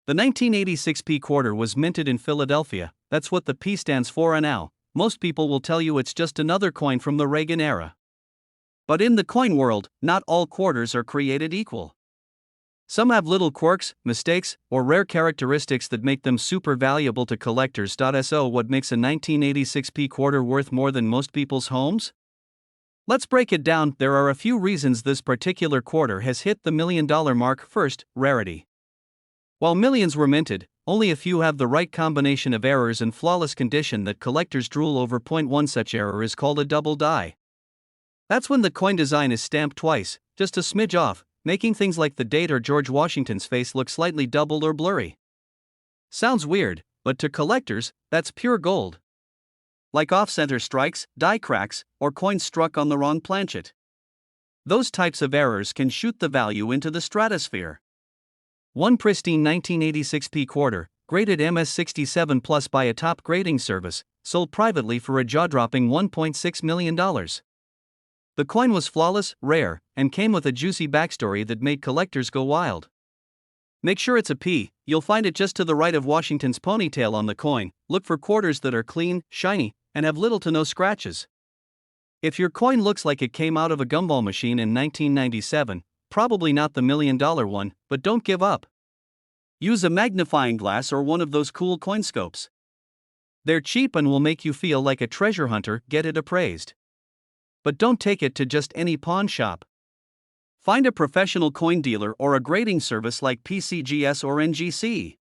A: The 1986 P quarter was minted in Philadelphia. That's what the P stands for. And now, most people will tell you it's just another coin from the Reagan era. But in the coin world, not all quarters are created equal. Some have little quirks, mistakes, or rare characteristics that make them super valuable to collectors. So what makes a 1986 P quarter worth more than most people's homes? Let's break it down. There are a few reasons this particular quarter has hit the $1 million mark. First, rarity. While millions were minted, only a few have the right combination of errors and flawless condition that collectors drool over. One such error is called a double die. That's when the coin design is stamped twice, just a smidge off, making things like the date or George Washington's face look slightly doubled or blurry. Sounds weird, but to collectors, that's pure gold. Like off-center strikes, die cracks, or coins struck on the wrong planchet. Those types of errors can shoot the value into the stratosphere. One pristine 1986 P quarter, graded MS67 Plus by a top grading service, sold privately for a jaw-dropping $1.6 million. The coin was flawless, rare, and came with a juicy backstory that made collectors go wild. Make sure it's a P. You'll find it just to the right of Washington's ponytail on the coin. Look for quarters that are clean, shiny, and have little to no scratches. If your coin looks like it came out of a gumball machine in 1997, probably not the $1 million one, but don't give up. Use a magnifying glass or one of those cool coin scopes. They're cheap and will make you feel like a treasure hunter. Get it appraised. But don't take it to just any pawn shop. Find a professional coin dealer or a grading service like PCGS or NGC.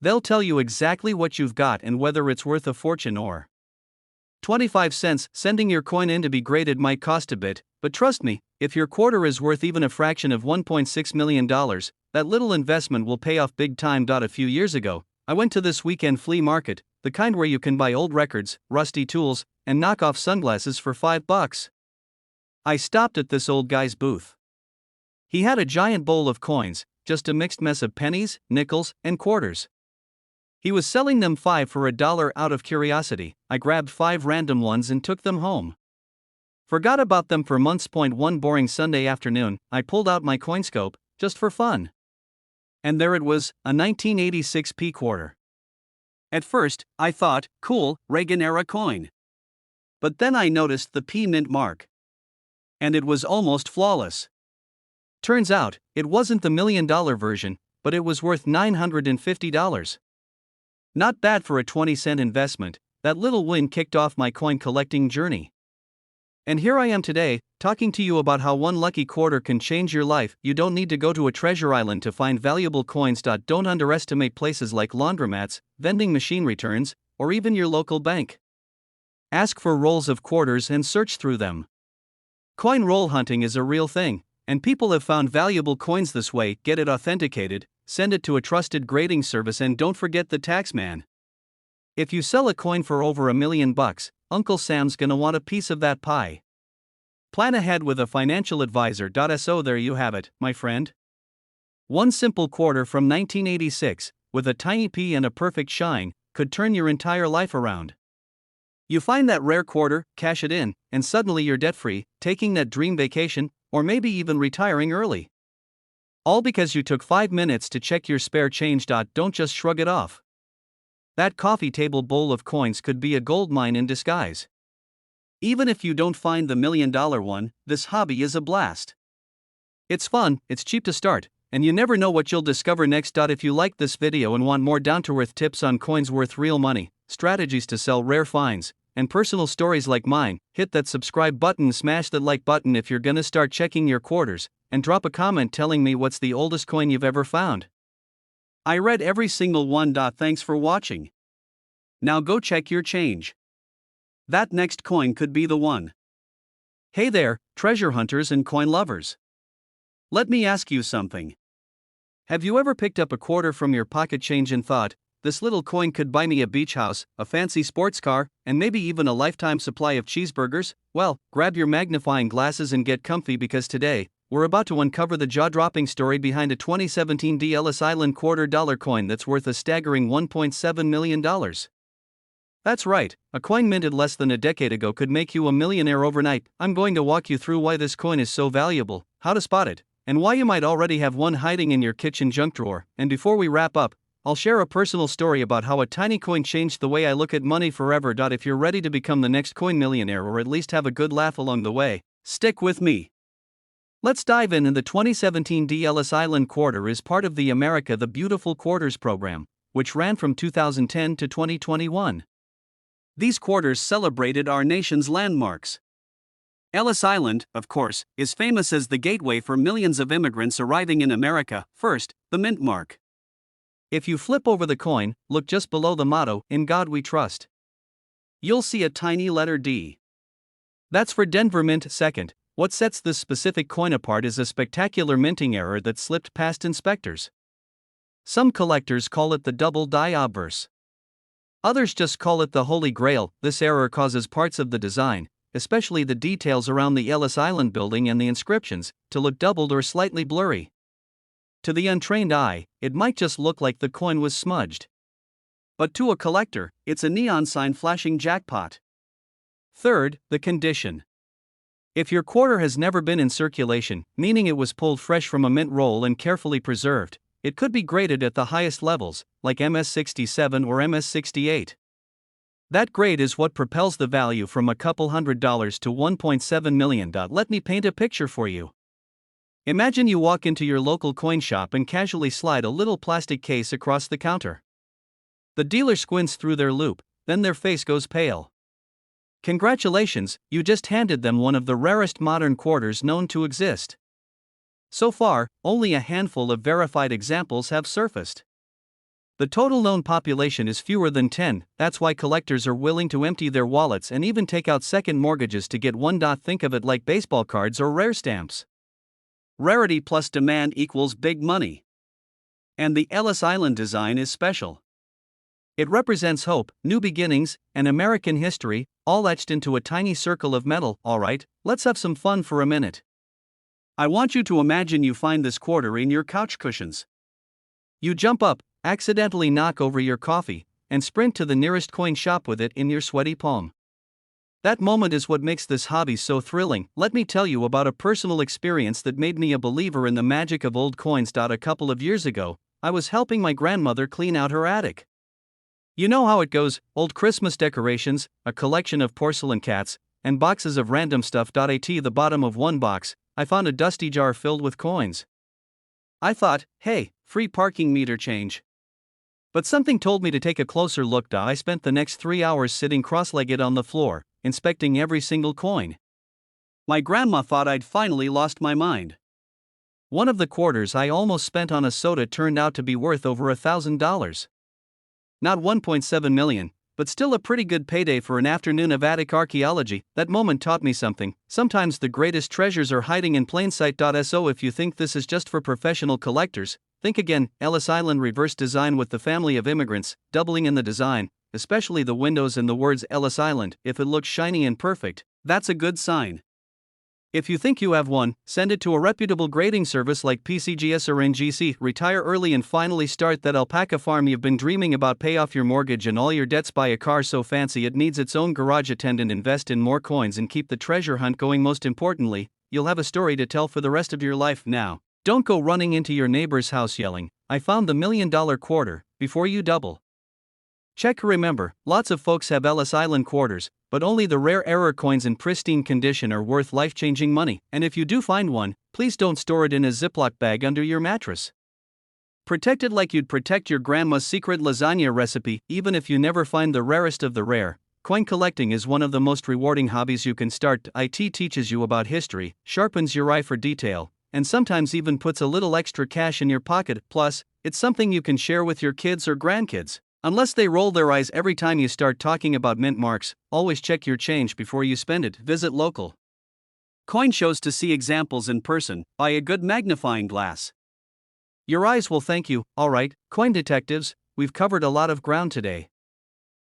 A: They'll tell you exactly what you've got and whether it's worth a fortune or 25 cents. Sending your coin in to be graded might cost a bit, but trust me, if your quarter is worth even a fraction of $1.6 million, that little investment will pay off big time. A few years ago, I went to this weekend flea market, the kind where you can buy old records, rusty tools, and knockoff sunglasses for $5. I stopped at this old guy's booth. He had a giant bowl of coins, just a mixed mess of pennies, nickels, and quarters. He was selling them 5 for $1 out of curiosity. I grabbed 5 random ones and took them home. Forgot about them for months. One boring Sunday afternoon, I pulled out my Coinscope, just for fun. And there it was, a 1986 P quarter. At first, I thought, cool, Reagan-era coin. But then I noticed the P mint mark. And it was almost flawless. Turns out, it wasn't the $1 million version, but it was worth $950. Not bad for a 20-cent investment. That little win kicked off my coin collecting journey. And here I am today, talking to you about how one lucky quarter can change your life. You don't need to go to a treasure island to find valuable coins. Don't underestimate places like laundromats, vending machine returns, or even your local bank. Ask for rolls of quarters and search through them. Coin roll hunting is a real thing, and people have found valuable coins this way. Get it authenticated, send it to a trusted grading service, and don't forget the tax man. If you sell a coin for over $1 million, Uncle Sam's gonna want a piece of that pie. Plan ahead with a financial advisor. So there you have it, my friend. One simple quarter from 1986, with a tiny P and a perfect shine, could turn your entire life around. You find that rare quarter, cash it in, and suddenly you're debt-free, taking that dream vacation, or maybe even retiring early. All because you took 5 minutes to check your spare change. Don't just shrug it off. That coffee table bowl of coins could be a gold mine in disguise. Even if you don't find the $1 million one, this hobby is a blast. It's fun, it's cheap to start, and you never know what you'll discover next. If you liked this video and want more down-to-earth tips on coins worth real money, strategies to sell rare finds, and personal stories like mine, hit that subscribe button and smash that like button if you're gonna start checking your quarters, and drop a comment telling me what's the oldest coin you've ever found. I read every single one. Thanks for watching. Now go check your change. That next coin could be the one. Hey there, treasure hunters and coin lovers. Let me ask you something. Have you ever picked up a quarter from your pocket change and thought, this little coin could buy me a beach house, a fancy sports car, and maybe even a lifetime supply of cheeseburgers? Well, grab your magnifying glasses and get comfy, because today, we're about to uncover the jaw-dropping story behind a 2017 Ellis Island $quarter coin that's worth a staggering $1.7 million. That's right, a coin minted less than a decade ago could make you a millionaire overnight. I'm going to walk you through why this coin is so valuable, how to spot it, and why you might already have one hiding in your kitchen junk drawer. And before we wrap up, I'll share a personal story about how a tiny coin changed the way I look at money forever. If you're ready to become the next coin millionaire, or at least have a good laugh along the way, stick with me. Let's dive in. The 2017 Ellis Island quarter is part of the America the Beautiful Quarters program, which ran from 2010 to 2021. These quarters celebrated our nation's landmarks. Ellis Island, of course, is famous as the gateway for millions of immigrants arriving in America. First, the mint mark. If you flip over the coin, look just below the motto, "In God We Trust." You'll see a tiny letter D. That's for Denver Mint. Second, what sets this specific coin apart is a spectacular minting error that slipped past inspectors. Some collectors call it the double die obverse. Others just call it the Holy Grail. This error causes parts of the design, especially the details around the Ellis Island building and the inscriptions, to look doubled or slightly blurry. To the untrained eye, it might just look like the coin was smudged. But to a collector, it's a neon sign flashing jackpot. Third, the condition. If your quarter has never been in circulation, meaning it was pulled fresh from a mint roll and carefully preserved, it could be graded at the highest levels, like MS-67 or MS-68. That grade is what propels the value from a couple $100s to $1.7 million. Let me paint a picture for you. Imagine you walk into your local coin shop and casually slide a little plastic case across the counter. The dealer squints through their loupe, then their face goes pale. Congratulations, you just handed them one of the rarest modern quarters known to exist. So far, only a handful of verified examples have surfaced. The total known population is fewer than 10, that's why collectors are willing to empty their wallets and even take out second mortgages to get one. Think of it like baseball cards or rare stamps. Rarity plus demand equals big money. And the Ellis Island design is special. It represents hope, new beginnings, and American history, all etched into a tiny circle of metal. Alright, let's have some fun for a minute. I want you to imagine you find this quarter in your couch cushions. You jump up, accidentally knock over your coffee, and sprint to the nearest coin shop with it in your sweaty palm. That moment is what makes this hobby so thrilling. Let me tell you about a personal experience that made me a believer in the magic of old coins. A couple of years ago, I was helping my grandmother clean out her attic. You know how it goes: old Christmas decorations, a collection of porcelain cats, and boxes of random stuff. At the bottom of one box, I found a dusty jar filled with coins. I thought, hey, free parking meter change. But something told me to take a closer look. I spent the next 3 hours sitting cross-legged on the floor, inspecting every single coin. My grandma thought I'd finally lost my mind. One of the quarters I almost spent on a soda turned out to be worth over $1,000. Not 1.7 million, but still a pretty good payday for an afternoon of attic archaeology. That moment taught me something: sometimes the greatest treasures are hiding in plain sight. So if you think this is just for professional collectors, think again. Ellis Island reverse design with the family of immigrants, doubling in the design, especially the windows and the words Ellis Island. If it looks shiny and perfect, that's a good sign. If you think you have one, send it to a reputable grading service like PCGS or NGC. Retire early and finally start that alpaca farm you've been dreaming about. Pay off your mortgage and all your debts. Buy a car so fancy it needs its own garage attendant. Invest in more coins and keep the treasure hunt going. Most importantly, you'll have a story to tell for the rest of your life. Now, don't go running into your neighbor's house yelling, "I found the $1 million quarter," before you double. Check. Remember, lots of folks have Ellis Island quarters, but only the rare error coins in pristine condition are worth life-changing money. And if you do find one, please don't store it in a Ziploc bag under your mattress. Protect it like you'd protect your grandma's secret lasagna recipe. Even if you never find the rarest of the rare, coin collecting is one of the most rewarding hobbies you can start. It teaches you about history, sharpens your eye for detail, and sometimes even puts a little extra cash in your pocket. Plus, it's something you can share with your kids or grandkids. Unless they roll their eyes every time you start talking about mint marks, always check your change before you spend it. Visit local coin shows to see examples in person. Buy a good magnifying glass. Your eyes will thank you. Alright, coin detectives, we've covered a lot of ground today.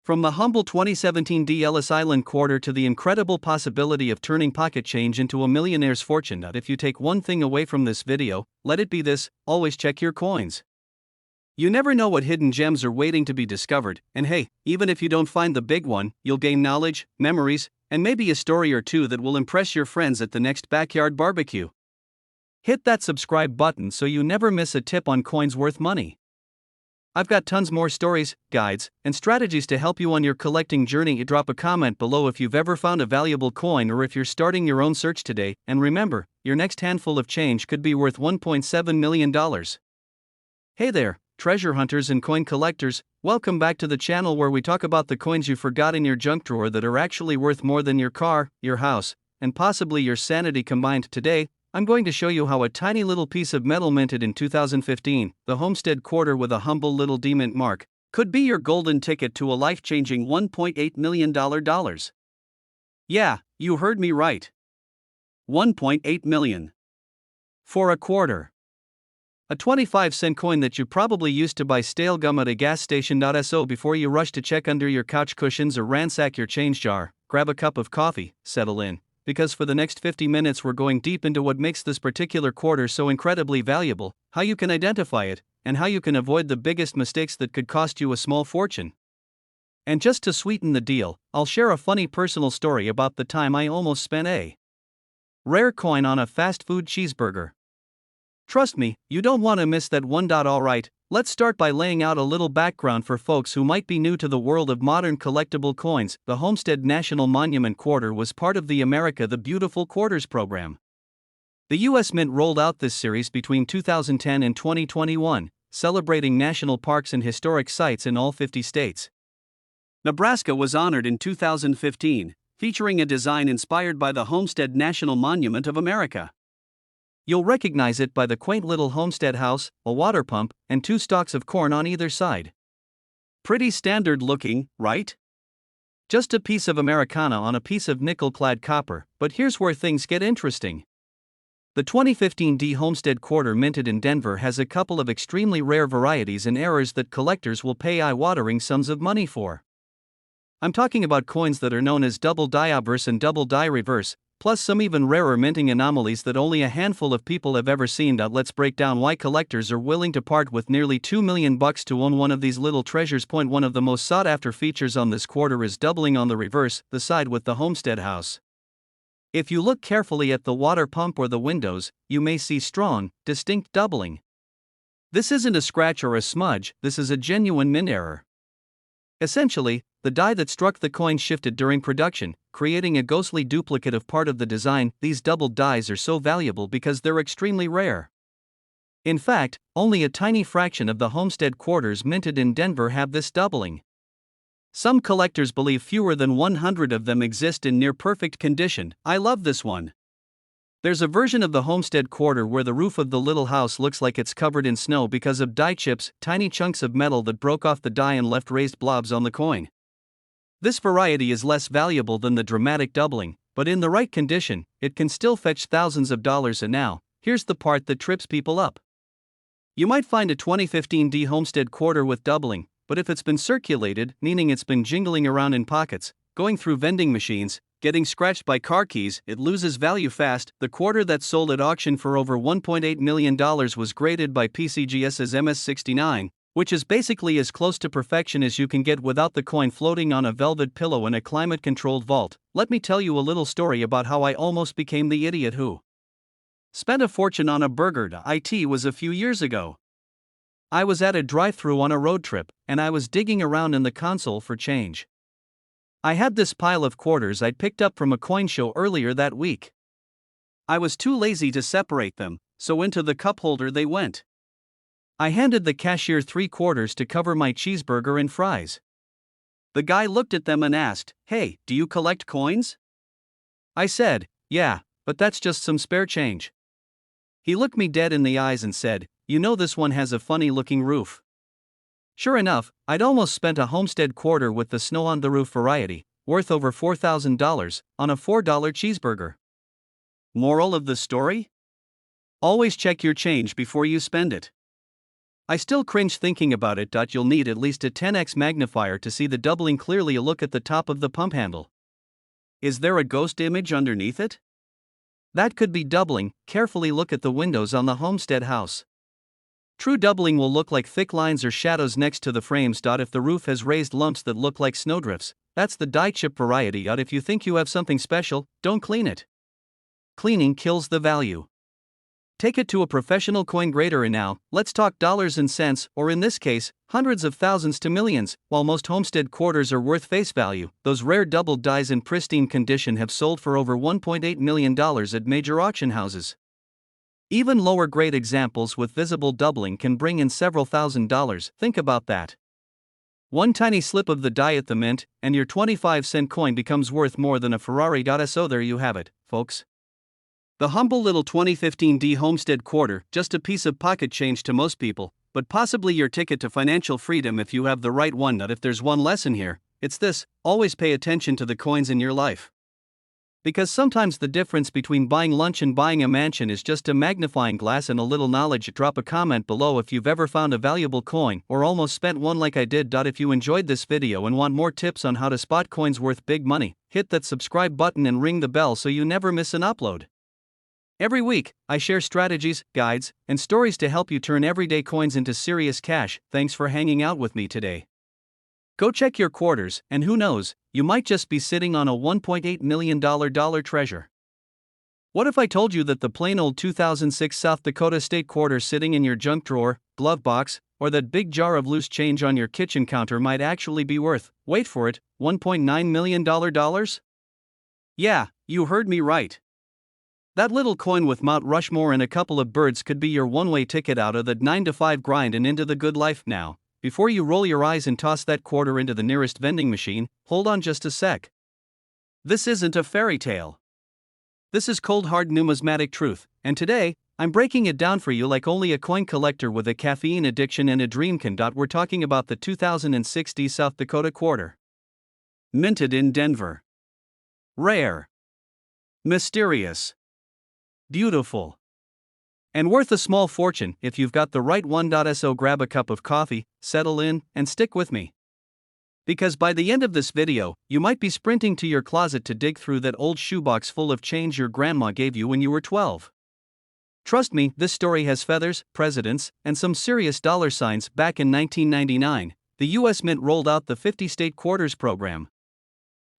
A: From the humble 2017 Ellis Island quarter to the incredible possibility of turning pocket change into a millionaire's fortune. If you take one thing away from this video, let it be this: always check your coins. You never know what hidden gems are waiting to be discovered, and hey, even if you don't find the big one, you'll gain knowledge, memories, and maybe a story or two that will impress your friends at the next backyard barbecue. Hit that subscribe button so you never miss a tip on coins worth money. I've got tons more stories, guides, and strategies to help you on your collecting journey. Drop a comment below if you've ever found a valuable coin or if you're starting your own search today, and remember, your next handful of change could be worth $1.7 million. Hey there, treasure hunters and coin collectors, welcome back to the channel where we talk about the coins you forgot in your junk drawer that are actually worth more than your car, your house, and possibly your sanity combined. Today, I'm going to show you how a tiny little piece of metal minted in 2015, the Homestead quarter with a humble little D mint mark, could be your golden ticket to a life-changing $1.8 million. Yeah, you heard me right. $1.8 million. For a quarter. A 25-cent coin that you probably used to buy stale gum at a gas station. So before you rush to check under your couch cushions or ransack your change jar, grab a cup of coffee, settle in, because for the next 50 minutes we're going deep into what makes this particular quarter so incredibly valuable, how you can identify it, and how you can avoid the biggest mistakes that could cost you a small fortune. And just to sweeten the deal, I'll share a funny personal story about the time I almost spent a rare coin on a fast food cheeseburger. Trust me, you don't want to miss that one. Alright, let's start by laying out a little background for folks who might be new to the world of modern collectible coins. The Homestead National Monument Quarter was part of the America the Beautiful Quarters program. The U.S. Mint rolled out this series between 2010 and 2021, celebrating national parks and historic sites in all 50 states. Nebraska was honored in 2015, featuring a design inspired by the Homestead National Monument of America. You'll recognize it by the quaint little homestead house, a water pump, and 2 stalks of corn on either side. Pretty standard looking, right? Just a piece of Americana on a piece of nickel-clad copper, but here's where things get interesting. The 2015 Homestead quarter minted in Denver has a couple of extremely rare varieties and errors that collectors will pay eye-watering sums of money for. I'm talking about coins that are known as double die obverse and double die reverse, plus some even rarer minting anomalies that only a handful of people have ever seen. Let's break down why collectors are willing to part with nearly $2 million to own one of these little treasures. One of the most sought after features on this quarter is doubling on the reverse, the side with the Homestead house. If you look carefully at the water pump or the windows, you may see strong, distinct doubling. This isn't a scratch or a smudge, this is a genuine mint error. Essentially, the die that struck the coin shifted during production, creating a ghostly duplicate of part of the design. These doubled dies are so valuable because they're extremely rare. In fact, only a tiny fraction of the Homestead quarters minted in Denver have this doubling. Some collectors believe fewer than 100 of them exist in near-perfect condition. I love this one. There's a version of the Homestead quarter where the roof of the little house looks like it's covered in snow because of die chips, tiny chunks of metal that broke off the die and left raised blobs on the coin. This variety is less valuable than the dramatic doubling, but in the right condition, it can still fetch thousands of dollars. And now, here's the part that trips people up. You might find a 2015 D Homestead quarter with doubling, but if it's been circulated, meaning it's been jingling around in pockets, going through vending machines, getting scratched by car keys, it loses value fast. The quarter that sold at auction for over $1.8 million was graded by PCGS as MS69, which is basically as close to perfection as you can get without the coin floating on a velvet pillow in a climate-controlled vault. Let me tell you a little story about how I almost became the idiot who spent a fortune on a burger. It was a few years ago. I was at a drive-thru on a road trip, and I was digging around in the console for change. I had this pile of quarters I'd picked up from a coin show earlier that week. I was too lazy to separate them, so into the cup holder they went. I handed the cashier 3 quarters to cover my cheeseburger and fries. The guy looked at them and asked, "Hey, do you collect coins?" I said, "Yeah, but that's just some spare change." He looked me dead in the eyes and said, "You know this one has a funny-looking roof." Sure enough, I'd almost spent a Homestead quarter with the snow on the roof variety, worth over $4,000, on a $4 cheeseburger. Moral of the story? Always check your change before you spend it. I still cringe thinking about it. You'll need at least a 10x magnifier to see the doubling clearly. A look at the top of the pump handle. Is there a ghost image underneath it? That could be doubling. Carefully look at the windows on the Homestead house. True doubling will look like thick lines or shadows next to the frames. If the roof has raised lumps that look like snowdrifts, that's the die chip variety. If you think you have something special, don't clean it. Cleaning kills the value. Take it to a professional coin grader. And now, let's talk dollars and cents, or in this case, hundreds of thousands to millions. While most Homestead quarters are worth face value, those rare doubled dies in pristine condition have sold for over $1.8 million at major auction houses. Even lower grade examples with visible doubling can bring in several $1,000s. Think about that. One tiny slip of the die at the mint, and your 25-cent coin becomes worth more than a Ferrari. So there you have it, folks. The humble little 2015 D Homestead quarter, just a piece of pocket change to most people, but possibly your ticket to financial freedom if you have the right one. If there's one lesson here, it's this: always pay attention to the coins in your life. Because sometimes the difference between buying lunch and buying a mansion is just a magnifying glass and a little knowledge. Drop a comment below if you've ever found a valuable coin or almost spent one like I did. If you enjoyed this video and want more tips on how to spot coins worth big money, hit that subscribe button and ring the bell so you never miss an upload. Every week, I share strategies, guides, and stories to help you turn everyday coins into serious cash. Thanks for hanging out with me today. Go check your quarters, and who knows, you might just be sitting on a $1.8 million treasure. What if I told you that the plain old 2006 South Dakota State quarter sitting in your junk drawer, glove box, or that big jar of loose change on your kitchen counter might actually be worth, wait for it, $1.9 million? Yeah, you heard me right. That little coin with Mount Rushmore and a couple of birds could be your one-way ticket out of the 9-to-5 grind and into the good life. Now, before you roll your eyes and toss that quarter into the nearest vending machine, hold on just a sec. This isn't a fairy tale. This is cold hard numismatic truth, and today, I'm breaking it down for you like only a coin collector with a caffeine addiction and a dream can. We're talking about the 2006 D South Dakota quarter. Minted in Denver. Rare. Mysterious. Beautiful. And worth a small fortune if you've got the right one. So grab a cup of coffee, settle in, and stick with me. Because by the end of this video, you might be sprinting to your closet to dig through that old shoebox full of change your grandma gave you when you were 12. Trust me, this story has feathers, presidents, and some serious dollar signs. Back in 1999, the US Mint rolled out the 50-state quarters program.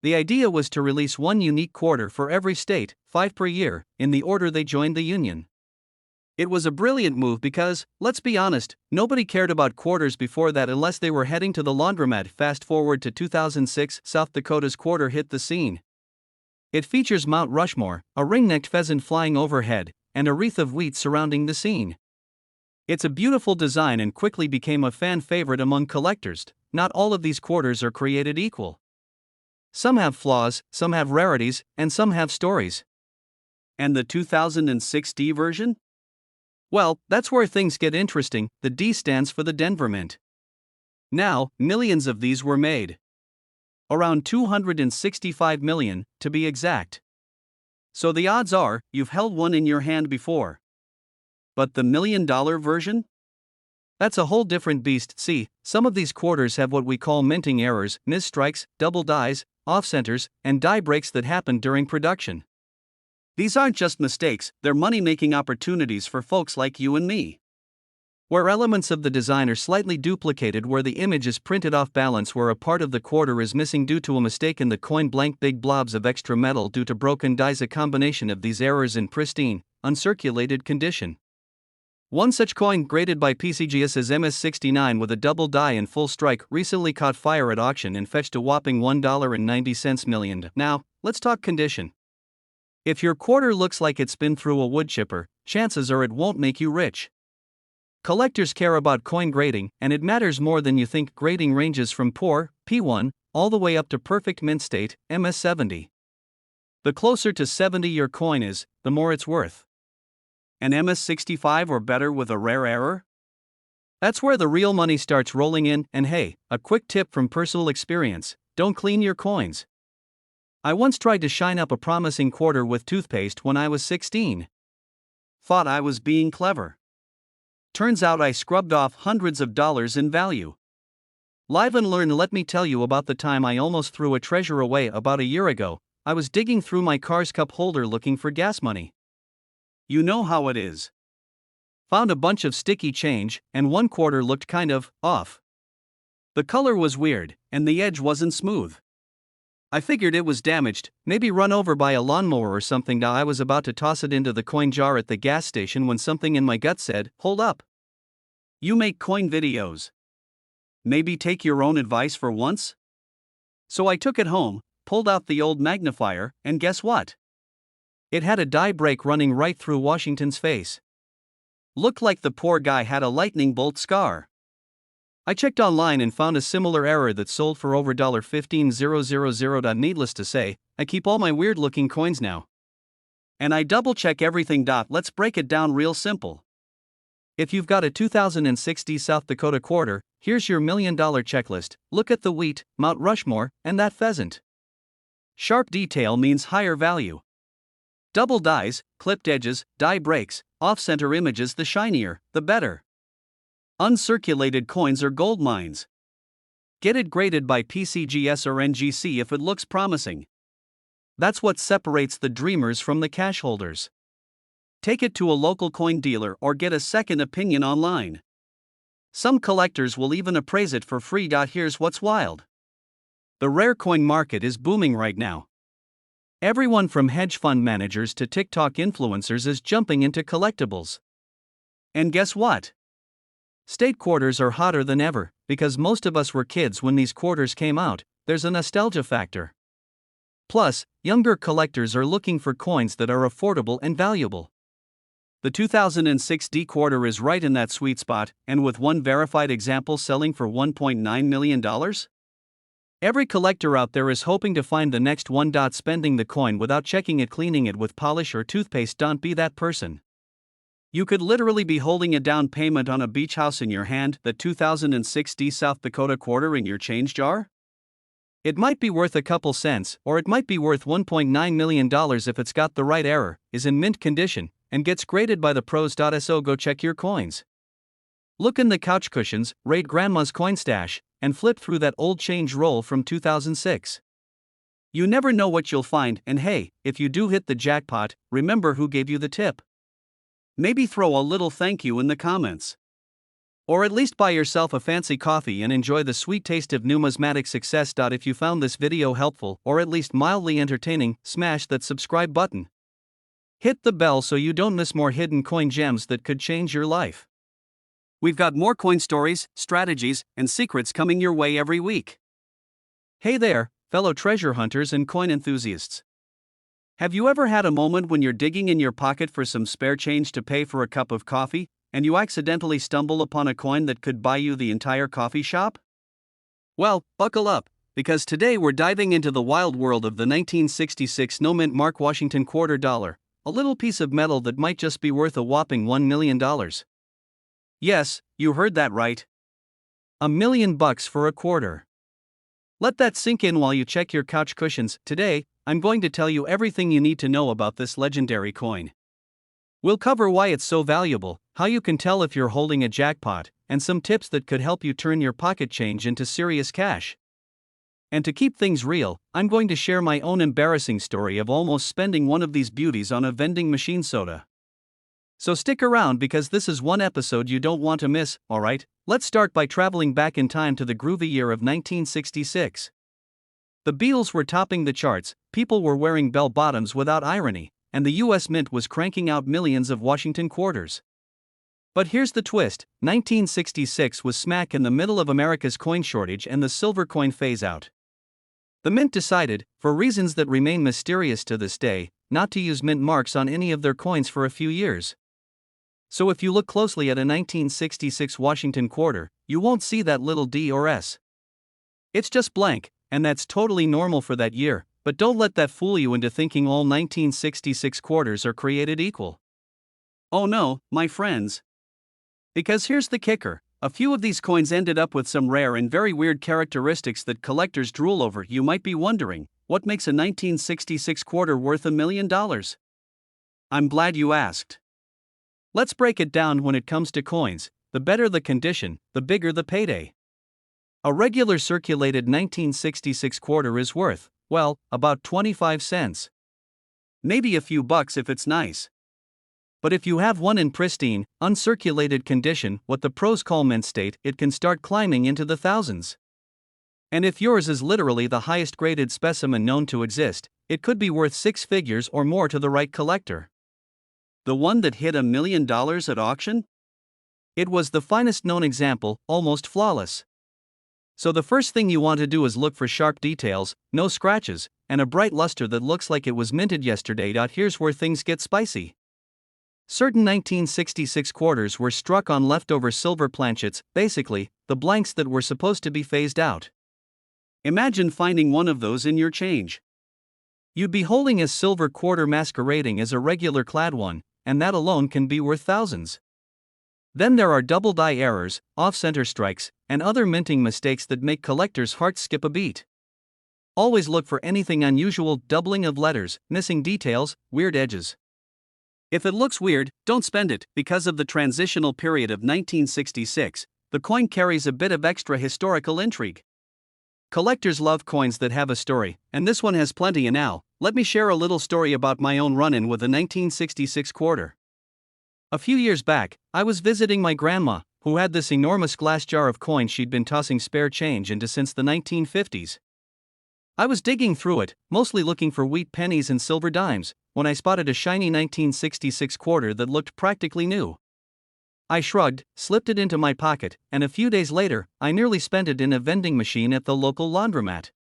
A: The idea was to release one unique quarter for every state, 5 per year, in the order they joined the Union. It was a brilliant move because, let's be honest, nobody cared about quarters before that unless they were heading to the laundromat. Fast forward to 2006, South Dakota's quarter hit the scene. It features Mount Rushmore, a ring-necked pheasant flying overhead, and a wreath of wheat surrounding the scene. It's a beautiful design and quickly became a fan favorite among collectors. Not all of these quarters are created equal. Some have flaws, some have rarities, and some have stories. And the 2006 D version? Well, that's where things get interesting. The D stands for the Denver Mint. Now, millions of these were made. Around 265 million, to be exact. So the odds are, you've held one in your hand before. But the $1 million version? That's a whole different beast. See, some of these quarters have what we call minting errors, misstrikes, double dies, off-centers, and die breaks that happen during production. These aren't just mistakes, they're money-making opportunities for folks like you and me. Where elements of the design are slightly duplicated, where the image is printed off balance, where a part of the quarter is missing due to a mistake in the coin, blank big blobs of extra metal due to broken dies, a combination of these errors in pristine, uncirculated condition. One such coin, graded by PCGS as MS69 with a double die and full strike, recently caught fire at auction and fetched a whopping $1.90 million. Now, let's talk condition. If your quarter looks like it's been through a wood chipper, chances are it won't make you rich. Collectors care about coin grading, and it matters more than you think. Grading ranges from poor, P1, all the way up to perfect mint state, MS70. The closer to 70 your coin is, the more it's worth. An MS65 or better with a rare error? That's where the real money starts rolling in. And hey, a quick tip from personal experience: don't clean your coins. I once tried to shine up a promising quarter with toothpaste when I was 16. Thought I was being clever. Turns out I scrubbed off hundreds of dollars in value. Live and learn. Let me tell you about the time I almost threw a treasure away. About a year ago, I was digging through my car's cup holder looking for gas money. You know how it is. Found a bunch of sticky change, and one quarter looked kind of off. The color was weird, and the edge wasn't smooth. I figured it was damaged, maybe run over by a lawnmower or something. Now I was about to toss it into the coin jar at the gas station when something in my gut said, "Hold up. You make coin videos. Maybe take your own advice for once?" So I took it home, pulled out the old magnifier, and guess what? It had a die break running right through Washington's face. Looked like the poor guy had a lightning bolt scar. I checked online and found a similar error that sold for over $15,000. Needless to say, I keep all my weird looking coins now. And I double check everything. Let's break it down real simple. If you've got a 2060 South Dakota quarter, here's your $1 million checklist. Look at the wheat, Mount Rushmore, and that pheasant. Sharp detail means higher value. Double dies, clipped edges, die breaks, off-center images, the shinier, the better. Uncirculated coins are gold mines. Get it graded by PCGS or NGC if it looks promising. That's what separates the dreamers from the cash holders. Take it to a local coin dealer or get a second opinion online. Some collectors will even appraise it for free. Here's what's wild. The rare coin market is booming right now. Everyone from hedge fund managers to TikTok influencers is jumping into collectibles. And guess what? State quarters are hotter than ever, because most of us were kids when these quarters came out. There's a nostalgia factor. Plus, younger collectors are looking for coins that are affordable and valuable. The 2006 D quarter is right in that sweet spot, and with one verified example selling for $1.9 million? Every collector out there is hoping to find the next one. Spending the coin without checking it, cleaning it with polish or toothpaste. Don't be that person. You could literally be holding a down payment on a beach house in your hand, the 2006 D South Dakota quarter in your change jar? It might be worth a couple cents, or it might be worth $1.9 million if it's got the right error, is in mint condition, and gets graded by the pros. So go check your coins. Look in the couch cushions, raid grandma's coin stash, and flip through that old change roll from 2006. You never know what you'll find, and hey, if you do hit the jackpot, remember who gave you the tip. Maybe throw a little thank you in the comments. Or at least buy yourself a fancy coffee and enjoy the sweet taste of numismatic success. If you found this video helpful or at least mildly entertaining, smash that subscribe button. Hit the bell so you don't miss more hidden coin gems that could change your life. We've got more coin stories, strategies, and secrets coming your way every week. Hey there, fellow treasure hunters and coin enthusiasts. Have you ever had a moment when you're digging in your pocket for some spare change to pay for a cup of coffee, and you accidentally stumble upon a coin that could buy you the entire coffee shop? Well, buckle up, because today we're diving into the wild world of the 1966 no-mint mark Washington quarter dollar, a little piece of metal that might just be worth a whopping $1 million. Yes, you heard that right. $1 million for a quarter. Let that sink in while you check your couch cushions. Today, I'm going to tell you everything you need to know about this legendary coin. We'll cover why it's so valuable, how you can tell if you're holding a jackpot, and some tips that could help you turn your pocket change into serious cash. And to keep things real, I'm going to share my own embarrassing story of almost spending one of these beauties on a vending machine soda. So stick around because this is one episode you don't want to miss, alright? Let's start by traveling back in time to the groovy year of 1966. The Beatles were topping the charts, people were wearing bell-bottoms without irony, and the US Mint was cranking out millions of Washington quarters. But here's the twist, 1966 was smack in the middle of America's coin shortage and the silver coin phase-out. The Mint decided, for reasons that remain mysterious to this day, not to use mint marks on any of their coins for a few years. So if you look closely at a 1966 Washington quarter, you won't see that little D or S. It's just blank, and that's totally normal for that year, but don't let that fool you into thinking all 1966 quarters are created equal. Oh no, my friends. Because here's the kicker, a few of these coins ended up with some rare and very weird characteristics that collectors drool over. You might be wondering, what makes a 1966 quarter worth $1 million? I'm glad you asked. Let's break it down. When it comes to coins, the better the condition, the bigger the payday. A regular circulated 1966 quarter is worth, well, about 25 cents. Maybe a few bucks if it's nice. But if you have one in pristine, uncirculated condition, what the pros call mint state, it can start climbing into the thousands. And if yours is literally the highest graded specimen known to exist, it could be worth six figures or more to the right collector. The one that hit $1 million at auction? It was the finest known example, almost flawless. So the first thing you want to do is look for sharp details, no scratches, and a bright luster that looks like it was minted yesterday. Here's where things get spicy. Certain 1966 quarters were struck on leftover silver planchets, basically, the blanks that were supposed to be phased out. Imagine finding one of those in your change. You'd be holding a silver quarter masquerading as a regular clad one, and that alone can be worth thousands. Then there are double die errors, off-center strikes, and other minting mistakes that make collectors' hearts skip a beat. Always look for anything unusual, doubling of letters, missing details, weird edges. If it looks weird, don't spend it. Because of the transitional period of 1966, the coin carries a bit of extra historical intrigue. Collectors love coins that have a story, and this one has plenty. And now, let me share a little story about my own run-in with a 1966 quarter. A few years back, I was visiting my grandma, who had this enormous glass jar of coins she'd been tossing spare change into since the 1950s. I was digging through it, mostly looking for wheat pennies and silver dimes, when I spotted a shiny 1966 quarter that looked practically new. I shrugged, slipped it into my pocket, and a few days later, I nearly spent it in a vending machine at the local laundromat.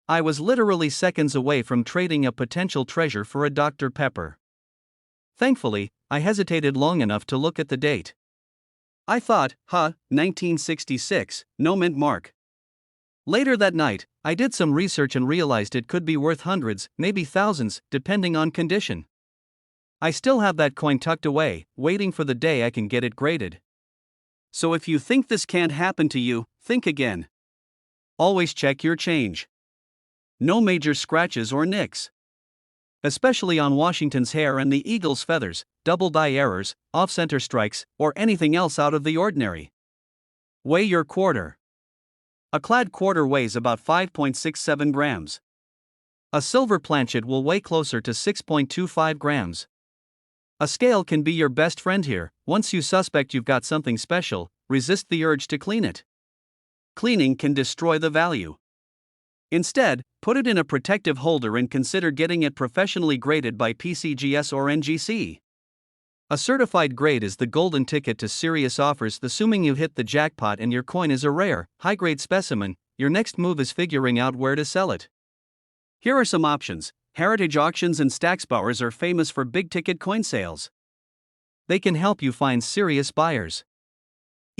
A: I was literally seconds away from trading a potential treasure for a Dr. Pepper. Thankfully, I hesitated long enough to look at the date. I thought, 1966, no mint mark. Later that night, I did some research and realized it could be worth hundreds, maybe thousands, depending on condition. I still have that coin tucked away, waiting for the day I can get it graded. So if you think this can't happen to you, think again. Always check your change. No major scratches or nicks. Especially on Washington's hair and the eagle's feathers, double die errors, off-center strikes, or anything else out of the ordinary. Weigh your quarter. A clad quarter weighs about 5.67 grams. A silver planchet will weigh closer to 6.25 grams. A scale can be your best friend here. Once you suspect you've got something special, resist the urge to clean it. Cleaning can destroy the value. Instead, put it in a protective holder and consider getting it professionally graded by PCGS or NGC. A certified grade is the golden ticket to serious offers, assuming you hit the jackpot and your coin is a rare, high-grade specimen. Your next move is figuring out where to sell it. Here are some options. Heritage Auctions and Stacksbauers are famous for big-ticket coin sales. They can help you find serious buyers.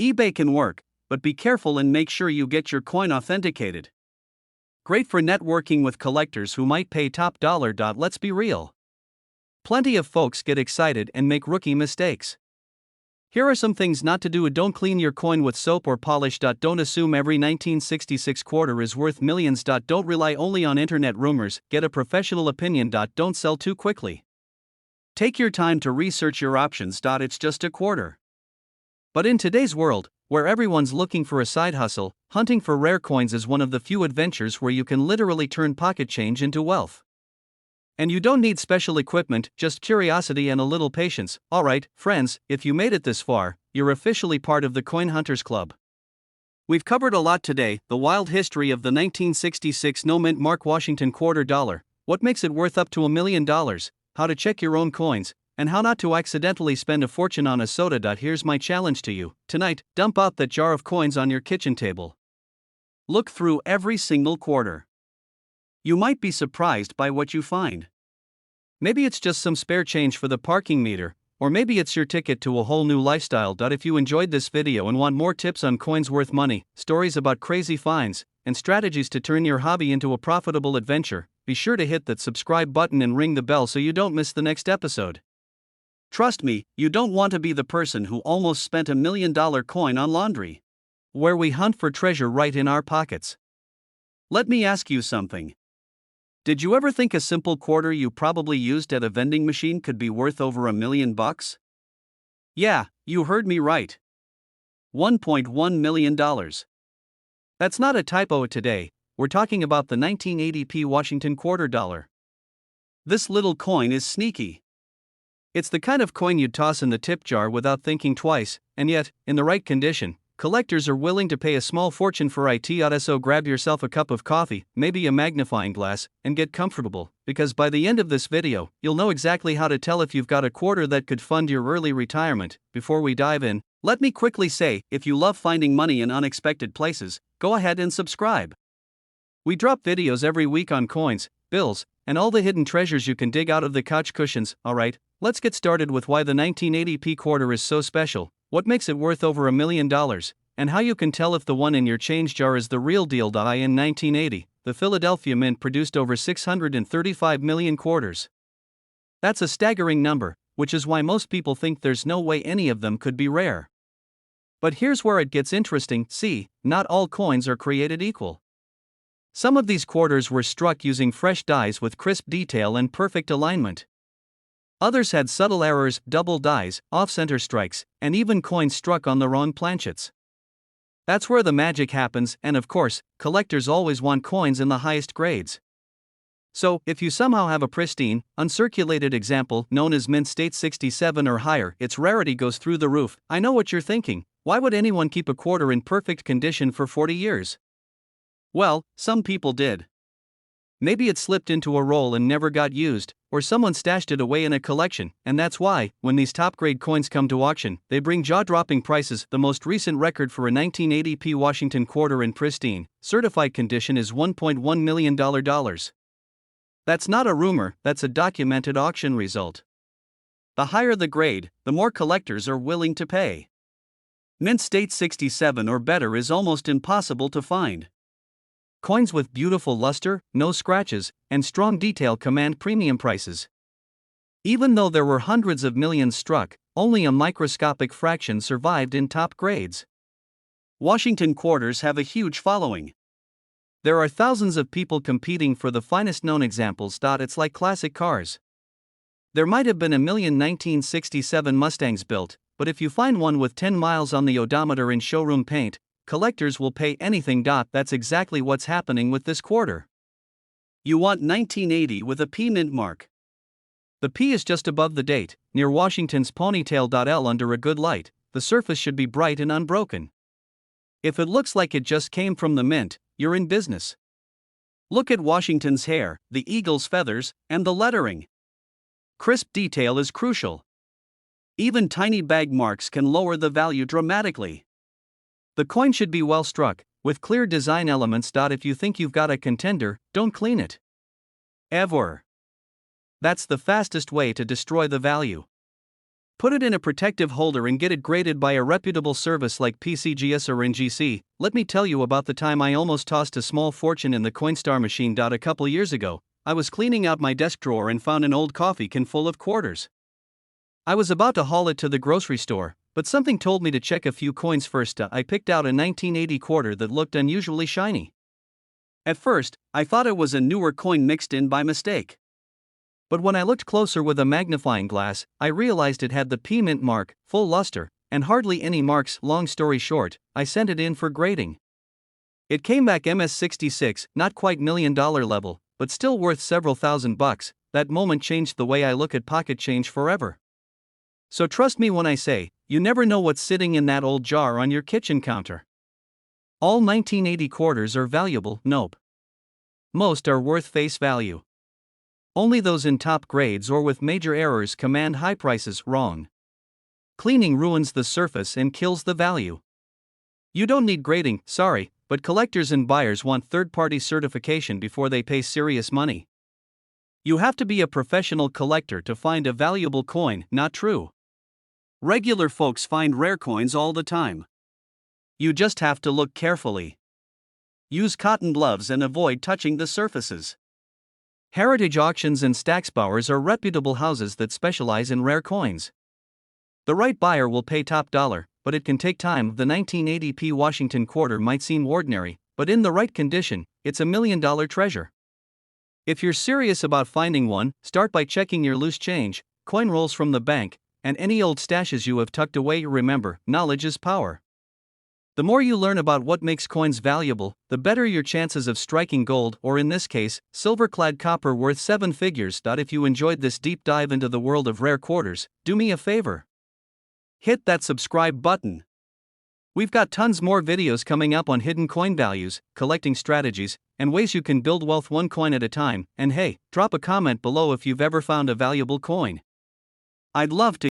A: eBay can work, but be careful and make sure you get your coin authenticated. Great for networking with collectors who might pay top dollar. Let's be real. Plenty of folks get excited and make rookie mistakes. Here are some things not to do. Don't clean your coin with soap or polish. Don't assume every 1966 quarter is worth millions. Don't rely only on internet rumors. Get a professional opinion. Don't sell too quickly. Take your time to research your options. It's just a quarter. But in today's world, where everyone's looking for a side hustle, hunting for rare coins is one of the few adventures where you can literally turn pocket change into wealth. And you don't need special equipment, just curiosity and a little patience. Alright, friends, if you made it this far, you're officially part of the Coin Hunters Club. We've covered a lot today: the wild history of the 1966 no-mint Mark Washington quarter dollar, what makes it worth up to $1 million, how to check your own coins, and how not to accidentally spend a fortune on a soda. Here's my challenge to you. Tonight, dump out that jar of coins on your kitchen table. Look through every single quarter. You might be surprised by what you find. Maybe it's just some spare change for the parking meter, or maybe it's your ticket to a whole new lifestyle. If you enjoyed this video and want more tips on coins worth money, stories about crazy finds, and strategies to turn your hobby into a profitable adventure, be sure to hit that subscribe button and ring the bell so you don't miss the next episode. Trust me, you don't want to be the person who almost spent $1 million coin on laundry. Where we hunt for treasure right in our pockets. Let me ask you something. Did you ever think a simple quarter you probably used at a vending machine could be worth over $1 million? Yeah, you heard me right. $1.1 million. That's not a typo today, we're talking about the 1980p Washington quarter dollar. This little coin is sneaky. It's the kind of coin you'd toss in the tip jar without thinking twice, and yet, in the right condition, collectors are willing to pay a small fortune for it. So grab yourself a cup of coffee, maybe a magnifying glass, and get comfortable, because by the end of this video, you'll know exactly how to tell if you've got a quarter that could fund your early retirement. Before we dive in, let me quickly say, if you love finding money in unexpected places, go ahead and subscribe. We drop videos every week on coins, bills, and all the hidden treasures you can dig out of the couch cushions. Alright, let's get started with why the 1980p quarter is so special, what makes it worth over $1 million, and how you can tell if the one in your change jar is the real deal. In 1980, the Philadelphia Mint produced over 635 million quarters. That's a staggering number, which is why most people think there's no way any of them could be rare. But here's where it gets interesting. See, not all coins are created equal. Some of these quarters were struck using fresh dies with crisp detail and perfect alignment. Others had subtle errors, double dies, off-center strikes, and even coins struck on the wrong planchets. That's where the magic happens, and of course, collectors always want coins in the highest grades. So, if you somehow have a pristine, uncirculated example known as Mint State 67 or higher, its rarity goes through the roof. I know what you're thinking. Why would anyone keep a quarter in perfect condition for 40 years? Well, some people did. Maybe it slipped into a roll and never got used, or someone stashed it away in a collection, and that's why, when these top-grade coins come to auction, they bring jaw-dropping prices. The most recent record for a 1980p Washington quarter in pristine, certified condition is $1.1 million. That's not a rumor, that's a documented auction result. The higher the grade, the more collectors are willing to pay. Mint State 67 or better is almost impossible to find. Coins with beautiful luster, no scratches, and strong detail command premium prices. Even though there were hundreds of millions struck, only a microscopic fraction survived in top grades. Washington quarters have a huge following. There are thousands of people competing for the finest known examples. It's like classic cars. There might have been 1 million 1967 Mustangs built, but if you find one with 10 miles on the odometer in showroom paint, collectors will pay anything. That's exactly what's happening with this quarter. You want 1980 with a P mint mark. The P is just above the date, near Washington's ponytail. L under a good light, the surface should be bright and unbroken. If it looks like it just came from the mint, you're in business. Look at Washington's hair, the eagle's feathers, and the lettering. Crisp detail is crucial. Even tiny bag marks can lower the value dramatically. The coin should be well struck, with clear design elements. If you think you've got a contender, don't clean it ever. That's the fastest way to destroy the value. Put it in a protective holder and get it graded by a reputable service like PCGS or NGC. Let me tell you about the time I almost tossed a small fortune in the Coinstar machine. A couple years ago, I was cleaning out my desk drawer and found an old coffee can full of quarters. I was about to haul it to the grocery store, but something told me to check a few coins first. I picked out a 1980 quarter that looked unusually shiny. At first, I thought it was a newer coin mixed in by mistake. But when I looked closer with a magnifying glass, I realized it had the P mint mark, full luster, and hardly any marks. Long story short, I sent it in for grading. It came back MS66, not quite $1 million level, but still worth several $1,000. That moment changed the way I look at pocket change forever. So trust me when I say, you never know what's sitting in that old jar on your kitchen counter. All 1980 quarters are valuable, nope. Most are worth face value. Only those in top grades or with major errors command high prices. Wrong. Cleaning ruins the surface and kills the value. You don't need grading, sorry, but collectors and buyers want third-party certification before they pay serious money. You have to be a professional collector to find a valuable coin. Not true. Regular folks find rare coins all the time. You just have to look carefully. Use cotton gloves and avoid touching the surfaces. Heritage Auctions and Stacksbauers are reputable houses that specialize in rare coins. The right buyer will pay top dollar, but it can take time. The 1980 P Washington quarter might seem ordinary, but in the right condition, it's $1 million treasure. If you're serious about finding one, start by checking your loose change, coin rolls from the bank, and any old stashes you have tucked away. Remember, knowledge is power. The more you learn about what makes coins valuable, the better your chances of striking gold, or in this case, silver-clad copper worth 7 figures. If you enjoyed this deep dive into the world of rare quarters, do me a favor. Hit that subscribe button. We've got tons more videos coming up on hidden coin values, collecting strategies, and ways you can build wealth one coin at a time. And hey, drop a comment below if you've ever found a valuable coin. I'd love to